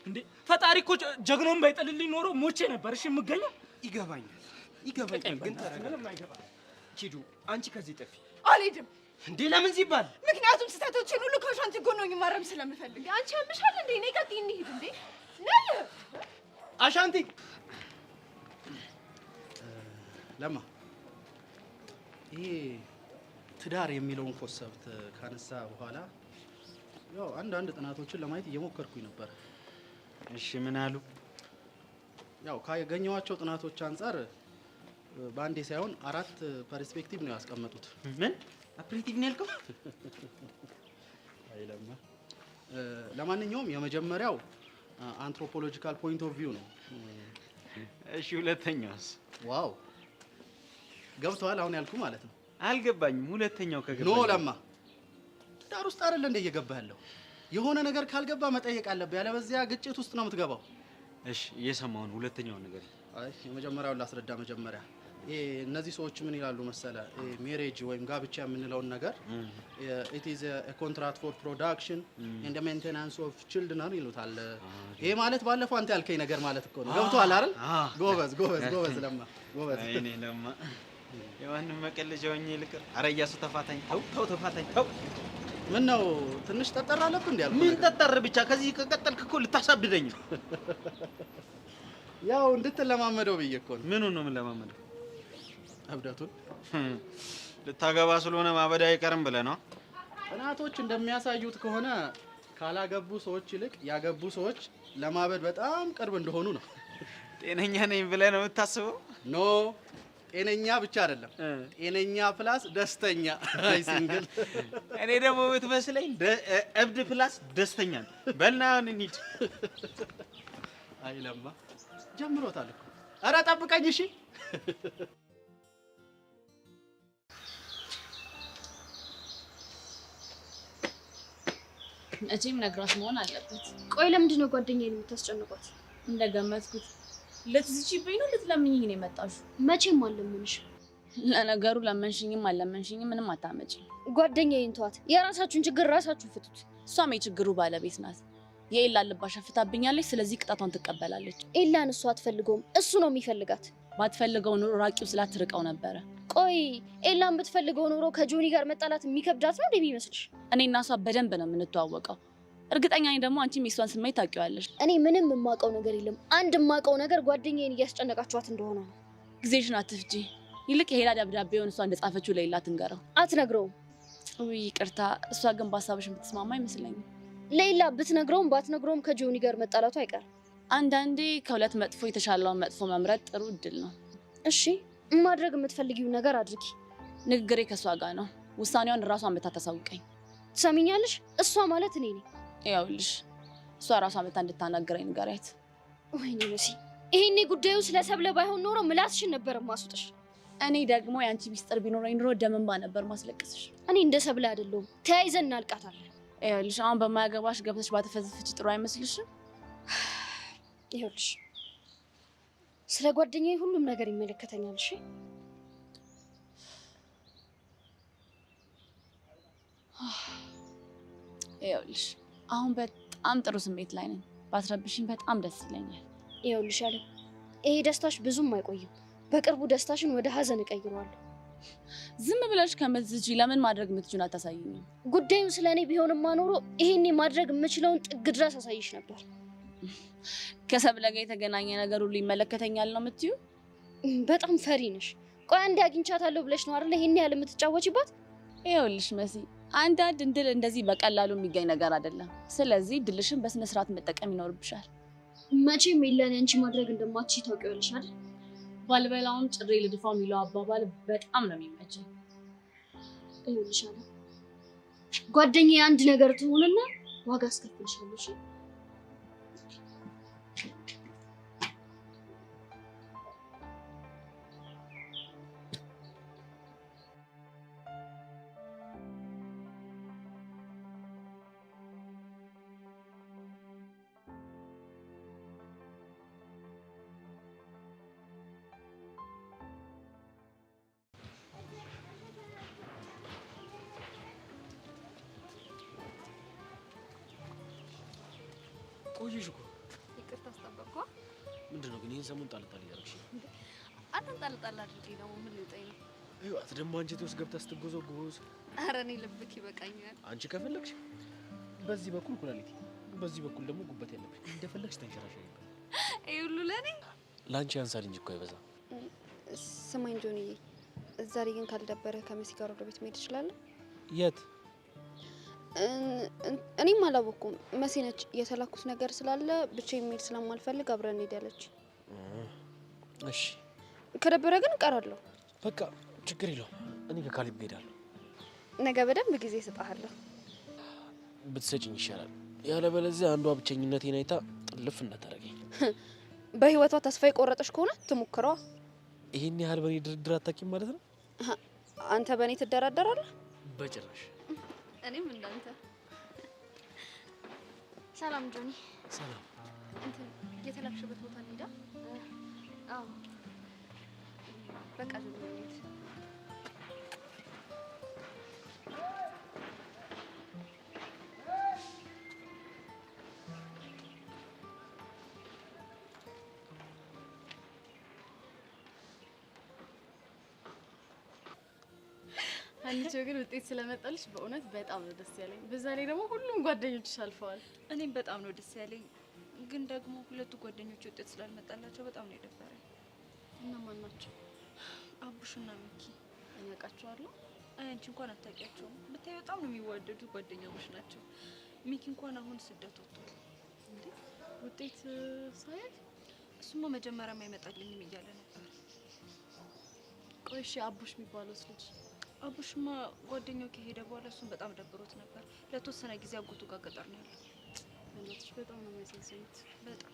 እንዴ ፈጣሪ እኮ ጀግኖን ባይጥልልኝ ኖሮ ሞቼ ነበር። እሺ የምገኘው ይገባኛል፣ ግን ምንም አይገባ። ሂዱ አንቺ ከዚህ ጥፊ። አልሄድም። እንዴ ለምን ሲባል? ምክንያቱም ስህተቶችን ሁሉ ከአሻንቲ ጎን ሆኜ ማረም ስለምፈልግ። አንቺ ያምሻል እንዴ? እኔ ጋር እንሂድ እንዴ? ነይ አሻንቲ። ለማ ይሄ ትዳር የሚለውን ኮንሰፕት ካነሳ በኋላ ያው አንዳንድ ጥናቶችን ለማየት እየሞከርኩኝ ነበር። እሺ ምን አሉ? ያው ካገኘኋቸው ጥናቶች አንጻር በአንዴ ሳይሆን 4 ፐርስፔክቲቭ ነው ያስቀመጡት። ምን አፕሪቲቭ ነው ያልከው? አይለማ። ለማንኛውም የመጀመሪያው አንትሮፖሎጂካል ፖይንት ኦፍ ቪው ነው። እሺ ሁለተኛውስ? ዋው ገብቷል አሁን ያልኩ ማለት ነው። አልገባኝም። ሁለተኛው ከገባ ኖ ለማ ትዳር ውስጥ አይደለ እንደ እየገባህ ያለው። የሆነ ነገር ካልገባ መጠየቅ አለብህ፣ ያለበዚያ ግጭት ውስጥ ነው የምትገባው። እሺ እየሰማሁ ነው። ሁለተኛው ነገር አይ የመጀመሪያውን ላስረዳ። መጀመሪያ እነዚህ ሰዎች ምን ይላሉ መሰለ ሜሬጅ ወይም ጋብቻ የምንለውን ነገር it is a contract for production and the maintenance of children ይሉታል። ይሄ ማለት ባለፈው አንተ ያልከኝ ነገር ማለት እኮ ነው። ገብቶሃል አይደል? ጎበዝ ለማ ጎበዝ። እኔ ለማ የማንም መቀለጃ ሆኜ ልቅር። ኧረ እያሱ ተፋታኝ። ተፋታኝ። ምን ነው ትንሽ ጠጠር አለብህ እንዴ? ያልኩህ ምን ጠጠር ብቻ ከዚህ ከቀጠልክ እኮ ልታሳብደኝ ነው። ያው እንድትለማመደው ብዬ እኮ ነው። ምኑን ነው የምንለማመደው? እብደቱን። ልታገባ ስለሆነ ማበዳ አይቀርም ብለህ ነው? ጥናቶች እንደሚያሳዩት ከሆነ ካላገቡ ሰዎች ይልቅ ያገቡ ሰዎች ለማበድ በጣም ቅርብ እንደሆኑ ነው። ጤነኛ ነኝ ብለህ ነው የምታስበው? ኖ ጤነኛ ብቻ አይደለም፣ ጤነኛ ፕላስ ደስተኛ። አይ ሲንግል። እኔ ደግሞ የምትመስለኝ እብድ ፕላስ ደስተኛ ነው። በልና አሁን እንሂድ። አይ ለማ ጀምሮታል እኮ። ኧረ ጠብቀኝ እሺ። መቼም ነግሯት መሆን አለበት። ቆይ ለምንድን ነው ጓደኛዬን የምታስጨንቋት? እንደገመትኩት ልትዝቺብኝ ነው ልትለምኝኝ ነው የመጣሽው? መቼም አልለምንሽ። ለነገሩ ለመንሽኝም አልለመንሽኝም ምንም አታመጪም። ጓደኛዬን ተዋት። የራሳችሁን ችግር ራሳችሁ ፍቱት። እሷም የችግሩ ባለቤት ናት። የኤላን ልብ አሸፍታብኛለች። ስለዚህ ቅጣቷን ትቀበላለች። ኤላን እሷ አትፈልገውም፣ እሱ ነው የሚፈልጋት። ባትፈልገው ኑሮ ራቂው ስላትርቀው ነበረ። ቆይ ኤላን ብትፈልገው ኑሮ ከጆኒ ጋር መጣላት የሚከብዳት ነው እንደሚመስልሽ? እኔና እሷ በደንብ ነው የምንተዋወቀው። እርግጠኛ ነኝ ደግሞ አንቺም የሷን ስሜት ታውቂዋለሽ። እኔ ምንም የማውቀው ነገር የለም። አንድ የማውቀው ነገር ጓደኛዬን እያስጨነቃችኋት እንደሆነ ነው። ጊዜሽን አትፍጂ። ይልቅ የሄዳ ደብዳቤውን እሷ እንደጻፈችው ለኤላ ትንገረው። አትነግረውም? ውይ ይቅርታ። እሷ ግን በሀሳብሽ የምትስማማ አይመስለኝም። ሌላ ብትነግረውም ባትነግረውም ከጆኒ ጋር መጣላቱ አይቀርም። አንዳንዴ ከሁለት መጥፎ የተሻለውን መጥፎ መምረጥ ጥሩ እድል ነው። እሺ ማድረግ የምትፈልጊው ነገር አድርጊ። ንግግሬ ከእሷ ጋር ነው። ውሳኔዋን እራሷን መታ ታሳውቀኝ። ትሰሚኛለሽ? እሷ ማለት እኔ ነኝ። ይኸውልሽ እሷ ራሷ መታ እንድታናግረኝ ንገሪያት። ወይኔ መሲ፣ ይሄኔ ጉዳዩ ስለ ሰብለ ባይሆን ኖሮ ምላስሽን ነበር ማስውጥሽ። እኔ ደግሞ የአንቺ ሚስጥር ቢኖረኝ ኑሮ ደምንባ ነበር ማስለቅስሽ። እኔ እንደ ሰብለ አይደለሁም። ተያይዘን እናልቃታለን። ይኸውልሽ አሁን በማያገባሽ ገብተሽ ባትፈዝፍች ጥሩ አይመስልሽም? ይኸውልሽ ስለ ጓደኛዬ ሁሉም ነገር ይመለከተኛል። እሺ ይኸውልሽ አሁን በጣም ጥሩ ስሜት ላይ ነኝ። ባትረብሽኝ በጣም ደስ ይለኛል። ይኸውልሽ አለ ይሄ ደስታሽ ብዙም አይቆይም። በቅርቡ ደስታሽን ወደ ሀዘን እቀይረዋለሁ። ዝም ብለሽ ከምትዝጂ ለምን ማድረግ የምትችይውን አታሳይኝም? ጉዳዩ ስለኔ ቢሆንማ ኖሮ ይሄኔ ማድረግ የምችለውን ጥግ ድረስ አሳይሽ ነበር። ከሰብለ ጋር የተገናኘ ነገር ሁሉ ይመለከተኛል ነው የምትዩ? በጣም ፈሪ ነሽ። ቆይ አንዴ አግኝቻታለሁ ብለሽ ነው አይደል ይሄን ያህል የምትጫወቺባት? ይኸውልሽ መሲ፣ አንዳንድ ድል እንደዚህ በቀላሉ የሚገኝ ነገር አይደለም። ስለዚህ ድልሽን በስነ ስርዓት መጠቀም ይኖርብሻል። መቼም የለን አንቺ ማድረግ እንደማትችይ ታውቂዋለሽ አይደል? ባልበላውም ጭሬ ልድፋው የሚለው አባባል በጣም ነው የሚመቸኝ። ይኸውልሽ አለ ጓደኛዬ አንድ ነገር ትሆንና ዋጋ አስከፍልሻለሁ። እሺ ቆይሽ እኮ። ይቅርታ አስጠበቅኳ። ምንድነው ግን ይሄን ሰሞን ጣል ጣል እያደረግሽ? አታንጣልጣል አድርጌ ደግሞ ምን ልውጠኝ ነው? ይኸውት ደግሞ አንቺ ውስጥ ገብታ ስትጎዘጎዝ። ኧረ እኔ ልብክ ይበቃኛል። አንቺ ከፈለግሽ በዚህ በኩል ኩላሊቴ፣ በዚህ በኩል ደግሞ ጉበት ያለብሽ እንደፈለግሽ ተንሸራሸሪ። ይሄ ሁሉ ለኔ ለአንቺ ያንሳል እንጂ እኮ አይበዛ። ስማኝ ጆኒዬ፣ ዛሬ ግን ካልደበረ ከመሲ ጋር ወደ ቤት መሄድ ትችላለህ? የት? እኔም አላወኩም። መሲ ነች የተላኩት ነገር ስላለ ብቻዬን መሄድ ስለማልፈልግ አብረን እንሄድ ያለች። እሺ ከደበረ ግን እቀራለሁ። በቃ ችግር የለውም። እኔ ከካሊብ እሄዳለሁ። ነገ በደንብ ጊዜ እሰጥሃለሁ። ብትሰጭኝ ይሻላል። ያለበለዚያ አንዷ ብቸኝነቴን አይታ ጥልፍ እንዳታረገኝ። በህይወቷ ተስፋ የቆረጠች ከሆነ ትሞክረዋ። ይሄን ያህል በእኔ ድርድር አታውቂም ማለት ነው? አንተ በእኔ ትደራደራለህ? በጭራሽ። እኔም እንዳንተ። ሰላም ጆኒ። ሰላም። እንትን የተላክሽበት ቦታ እንሂዳ? አዎ በቃ ዝም ብለህ አንቺ ግን ውጤት ስለመጣልሽ በእውነት በጣም ነው ደስ ያለኝ። በዛ ላይ ደግሞ ሁሉም ጓደኞችሽ አልፈዋል። እኔም በጣም ነው ደስ ያለኝ። ግን ደግሞ ሁለቱ ጓደኞች ውጤት ስላልመጣላቸው በጣም ነው የደበረኝ። እነማን ናቸው? አቡሽና ሚኪ። እኔ አውቃቸዋለሁ። አንቺ እንኳን አታውቂያቸውም። ብታይ በጣም ነው የሚዋደዱ ጓደኛሞች ናቸው። ሚኪ እንኳን አሁን ስደት ወጥቷል። እንዴ ውጤት ሳይል? እሱማ መጀመሪያም አይመጣልኝም እያለ ነበር። ቆይ እሺ አቡሽ የሚባለውስ ልጅ? አቡሽማ ጓደኛው ከሄደ በኋላ እሱን በጣም ደብሮት ነበር። ለተወሰነ ጊዜ አጎቱ ጋር ገጠር ነው ያለው። እናትሽ በጣም ነው የሚያሳዝኑት። በጣም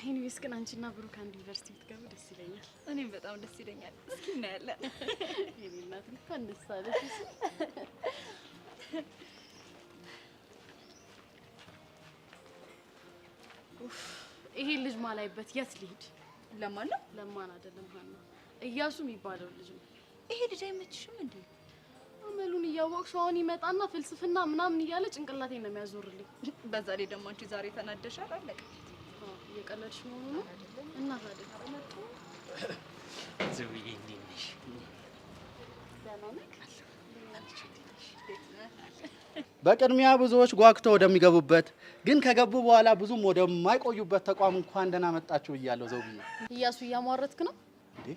ኢኒዌይስ ግን አንቺና ብሩክ አንድ ዩኒቨርሲቲ ብትገቡ ደስ ይለኛል። እኔም በጣም ደስ ይለኛል። እስኪ እናያለን። የኔ እናት እንኳን ደስ አለሽ። ኡፍ ይሄ ልጅ ማላይበት የት ልሂድ? ለማን ነው? ለማን አይደለም ሀና፣ እያሱ የሚባለው ልጅ ነው። ይሄ ልጅ አይመችሽም እንዴ? አመሉን እያወቅሽ አሁን ይመጣና ፍልስፍና ምናምን እያለ ጭንቅላቴን ነው የሚያዞርልኝ። በዛ ላይ ደግሞ አንቺ ዛሬ ተናደሻል። አለቀ። እየቀለድሽ መሆኑ ነው። እና ታዲያ ተመጡ ዝውዬ እንዴት ነሽ? በቅድሚያ ብዙዎች ጓጉተው ወደሚገቡበት ግን ከገቡ በኋላ ብዙም ወደማይቆዩበት ተቋም እንኳን ደህና መጣችሁ ብያለሁ። ዘውዬ እያሱ እያሟረትክ ነው እንዴ?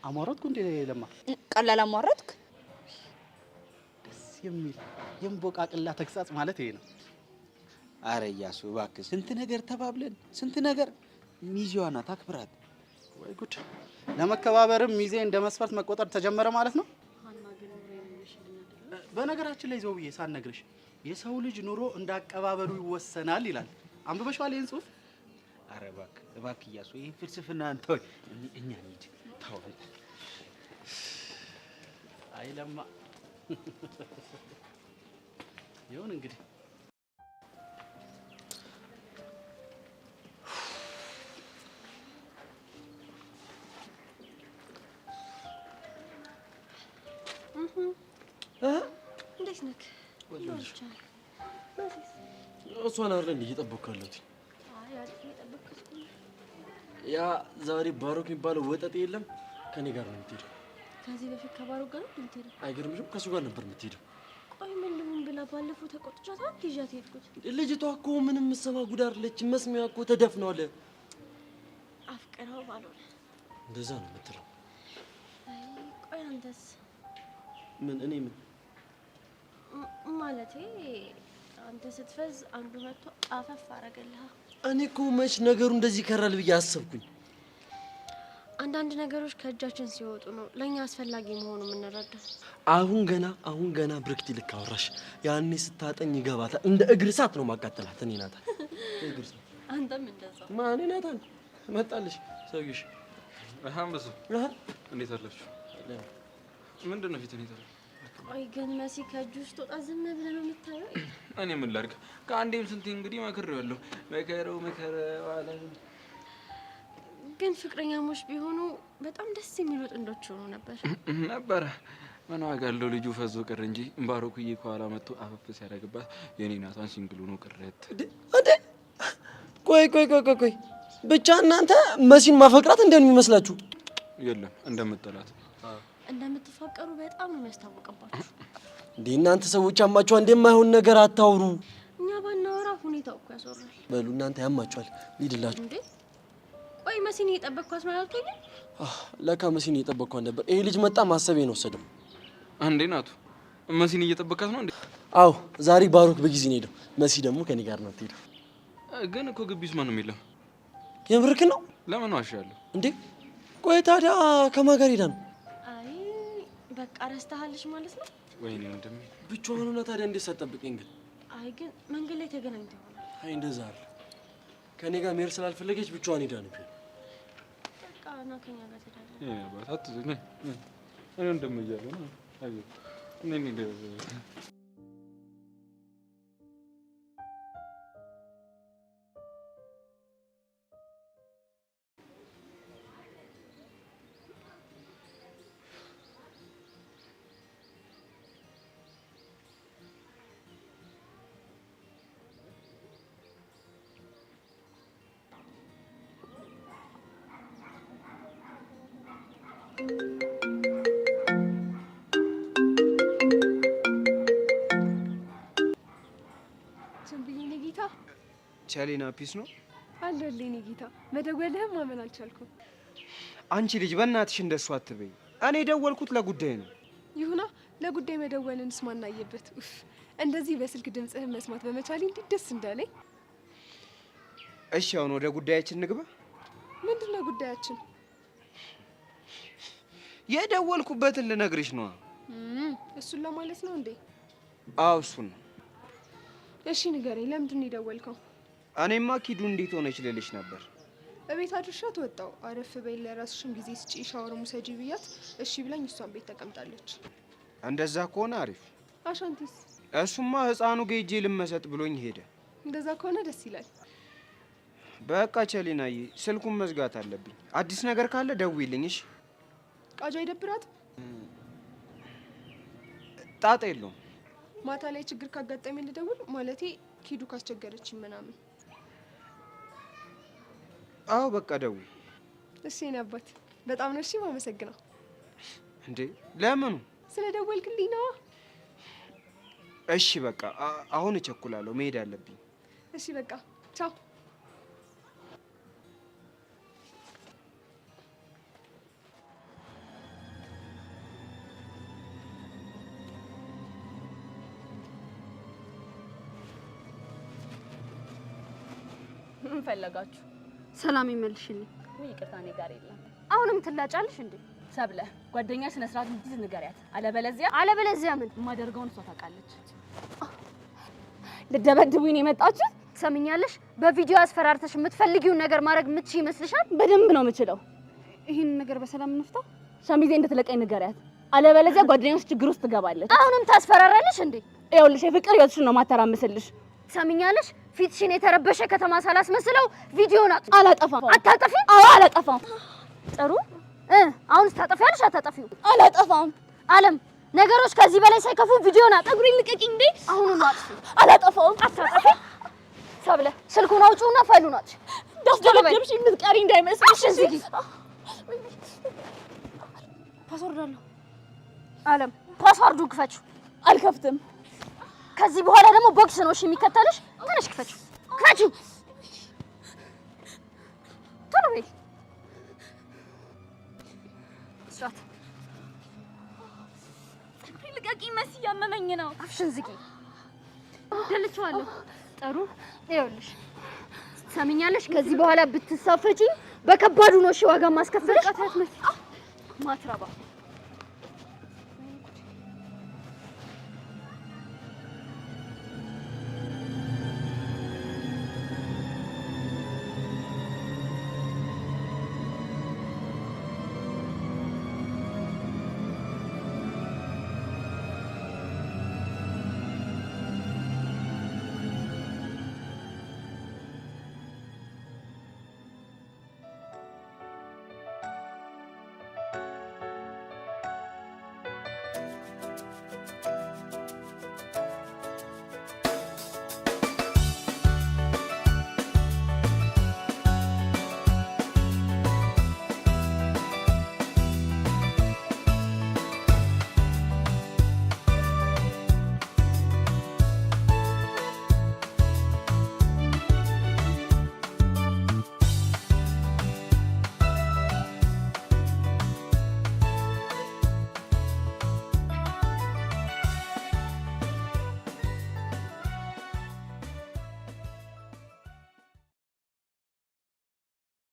አሟረትኩ እንዴ? ለማ ቀላል አሟረትክ? ደስ የሚል የምቦቃቅላ ተግሳጽ ማለት ይሄ ነው። አረ እያሱ እባክህ ስንት ነገር ተባብለን ስንት ነገር። ሚዜዋ ናት አክብራት። ወይ ጉድ! ለመከባበርም ሚዜ እንደ መስፈርት መቆጠር ተጀመረ ማለት ነው። በነገራችን ላይ ዘውዬ ሳልነግርሽ የሰው ልጅ ኑሮ እንዳቀባበሉ ይወሰናል ይላል። አንብበሽዋል ይሄን ጽሑፍ? አረ እባክህ እባክህ እያሱ ይሄ ፍልስፍና አንተው እኛ እንሂድ። ተው አይ ለማ ይሁን እንግዲህ እንዴት ነህ? እሷን አይደል እንዴ እየጠበቅኩ ያለሁት? አይ አሪፍ እየጠበቅኩት ነው። ያ ዛሬ ባሮክ የሚባለው ወጠጤ የለም ከኔ ጋር ነው የምትሄደው። ከዚህ በፊት ከባሮክ ጋር ነው የምትሄደው? አይገርምሽም? ከሱ ጋር ነበር የምትሄደው። ቆይ ምንድን ብላ ባለፈው ተቆጥቻት ይዣት ሄድኩት። ልጅቷ እኮ ምንም የምትሰማ ጉድ አይደለች። መስሚያ እኮ ተደፍኗል። አፍቅረው ባልሆነ እንደዛ ነው የምትለው። አይ ቆይ አንተስ? ምን እኔ ምን ማለቴ አንተ ስትፈዝ አንዱ መጥቶ አፈፍ አረገልህ። እኔ እኮ መች ነገሩ እንደዚህ ይከራል ብዬ አሰብኩኝ። አንዳንድ ነገሮች ከእጃችን ሲወጡ ነው ለኛ አስፈላጊ መሆኑ የምንረዳው። አሁን ገና ብርክቲ ልክ አወራሽ። ያኔ ስታጠኝ ይገባታል። እንደ እግር እሳት ነው ማቃጠላት። እኔ ናታ እግር እሳት። አንተም እንደዛው። ማን ናታን መጣልሽ? ሰውዬሽ አንበሱ እንዴት አላችሁ? ምንድን ነው ፊትን ይታል? ቆይ ግን መሲ ከእጁ ውስጥ ወጣ ዝም ብለህ ነው የምታየው? እኔ ምን ላድርግ? ከአንዴም ስንቴ እንግዲህ መክሬዋለሁ። መከረው አለ። ግን ፍቅረኛሞች ቢሆኑ በጣም ደስ የሚሉ ጥንዶች ሆኖ ነበረ። ምን ዋጋ አለው? ልጁ ፈዞ ቀረ እንጂ ባሮክዬ ከኋላ መጥቶ አፈፍ ሲያደርግባት የኔ ናታን ሲንግሉ ነው ቅረት። ቆይ ብቻ እናንተ መሲን ማፈቅራት እንደምን ይመስላችሁ? የለም እንደምትጠላት እንደምትፋቀሩ በጣም ነው የሚያስታውቅባችሁ። እንዴ እናንተ ሰዎች ያማችኋል። እንደማይሆን ነገር አታውሩ። እኛ ባናወራ ሁኔታው እኮ ያስወራል። በሉ እናንተ ያማችኋል። ልሂድላችሁ። እንዴ ቆይ መሲን እየጠበቅኳት ነው ያልከኝ? ለካ መሲን እየጠበቅኳት ነበር። ይሄ ልጅ መጣ ማሰቤን ወሰደው። አንዴ ናቱ መሲን እየጠበቃት ነው እንዴ? አዎ ዛሬ ባሮክ በጊዜ ነው ሄደው። መሲ ደግሞ ከኔ ጋር ነው የምትሄደው። ግን እኮ ግቢ ውስጥ ማንም የለም። የምርክ ነው? ለምን ዋሻለሁ እንዴ? ቆይ ታዲያ ከማን ጋር ሄዳ ነው? አይ በቃ ረስተሃልሽ ማለት ነው? ወይኔ ወንድሜ ብቻዋን ሆና ታዲያ እንዴት ሳትጠብቀኝ ግን? አይ ግን መንገድ ላይ ተገናኝተው ይሆናል። አይ እንደዛ አይደል። ከኔ ጋር መሄድ ስላልፈለገች ብቻዋን ሄዳ ነው። በቃ እና ከኛ ጋር ትሄዳለህ? እኔ አባታት እኔ እንደምያለሁ ነው። አይ እኔ ችንብዬ ጌታ ቻሊና ፒስ ነው አለልኝ ጌታ። መደወልህም ማመን አልቻልኩም። አንቺ ልጅ በእናትሽ እንደሱ አትበይ። እኔ ደወልኩት ለጉዳይ ነው። ይሁና ለጉዳይ መደወልንስ ማን አየበት? ኡፍ እንደዚህ በስልክ ድምጽህን መስማት በመቻሌ እንዴት ደስ እንዳለኝ። እሺ አሁን ወደ ጉዳያችን ንግባ። ምንድነው ጉዳያችን? የደወልኩበትን ልነግርሽ ነው። እሱን ለማለት ነው እንዴ? አዎ እሱን ነው። እሺ ንገረኝ፣ ለምንድን ነው የደወልከው? እኔማ ኪዱ እንዴት ሆነች ልልሽ ነበር። በቤት አድርሻት ወጣው። አረፍ በይ፣ ለራስሽም ጊዜ ስጪ፣ ሻወር ሙሰጂ ብያት እሺ ብላኝ እሷን ቤት ተቀምጣለች። እንደዛ ከሆነ አሪፍ። አሻንቲስ? እሱማ ህፃኑ ጌጄ ልመሰጥ ብሎኝ ሄደ። እንደዛ ከሆነ ደስ ይላል። በቃ ቸሊናዬ ስልኩን መዝጋት አለብኝ። አዲስ ነገር ካለ ደውይልኝ እሺ? ቃጇ አይደብራትም? ጣጣ የለውም። ማታ ላይ ችግር ካጋጠመኝ ልደውል? ማለቴ ኪዱ ካስቸገረችኝ ምናምን። አዎ በቃ ደውይ። እሺ የኔ አባት በጣም ነው እሺ የማመሰግነው። እንዴ ለምኑ? ስለደወልክልኝ ነዋ። እሺ በቃ አሁን እቸኩላለሁ፣ መሄድ አለብኝ። እሺ በቃ ቻው። ምን ፈለጋችሁ? ሰላም ይመልሽልኝ። ወይ ይቅርታ፣ እኔ ጋር የለም። አሁንም ትላጫለሽ እንዴ? ሰብለ ጓደኛ ስነ ስርዓት እንድትይዝ ንገሪያት። አለበለዚያ ምን የማደርገውን እሷ ታውቃለች። ልደበድቡኝ ነው የመጣችሁት? ሰምኛለሽ? በቪዲዮ አስፈራርተሽ የምትፈልጊውን ነገር ማድረግ የምትችይ ይመስልሻል? በደንብ ነው የምችለው። ይህን ነገር በሰላም እንፍታው። ሸሚዜ እንድትለቀኝ ንገሪያት። አለበለዚያ ጓደኛሽ ችግር ውስጥ ትገባለች። አሁንም ታስፈራራለሽ እንዴ? ይኸውልሽ የፍቅር ህይወትሽን ነው ማተራመስልሽ። ሰምኛለሽ? ፊትሽን የተረበሸ ከተማ ሳላስመስለው ቪዲዮን አላጠፋም። አታጠፊም? አዎ አላጠፋም። ጥሩ። አሁንስ ታጠፊያለሽ? አታጠፊው? አላጠፋም። አለም ነገሮች ከዚህ በላይ ሳይከፉ ቪዲዮን ጠጉሬን ልቀቂኝ እንዴ! አሁኑን አጥፊ። አላጠፋውም። አታጠፊ። ሰብለ ስልኩን አውጪውና ፋይሉን አጥፊ። ደብደብሽ የምትቀሪ እንዳይመስልሽ። ዝጊ። ፓስወርድ አለው። አለም ፓስወርዱን ክፈችው። አልከፍትም። ከዚህ በኋላ ደግሞ ቦክስ ነው እሺ የሚከተልሽ። ተነሽ ክፈችው። ክፈችው። ቶሎ በይ። ስራት ልቀቂኝ መሲ፣ ያመመኝ ነው። አፍሽን ዝጊ። ደልቼዋለሁ። ጥሩ። ይኸውልሽ ሰምኛለሽ? ከዚህ በኋላ ብትሳፈጪ በከባዱ ነው እሺ ዋጋ ማስከፈልሽ። ማትረባ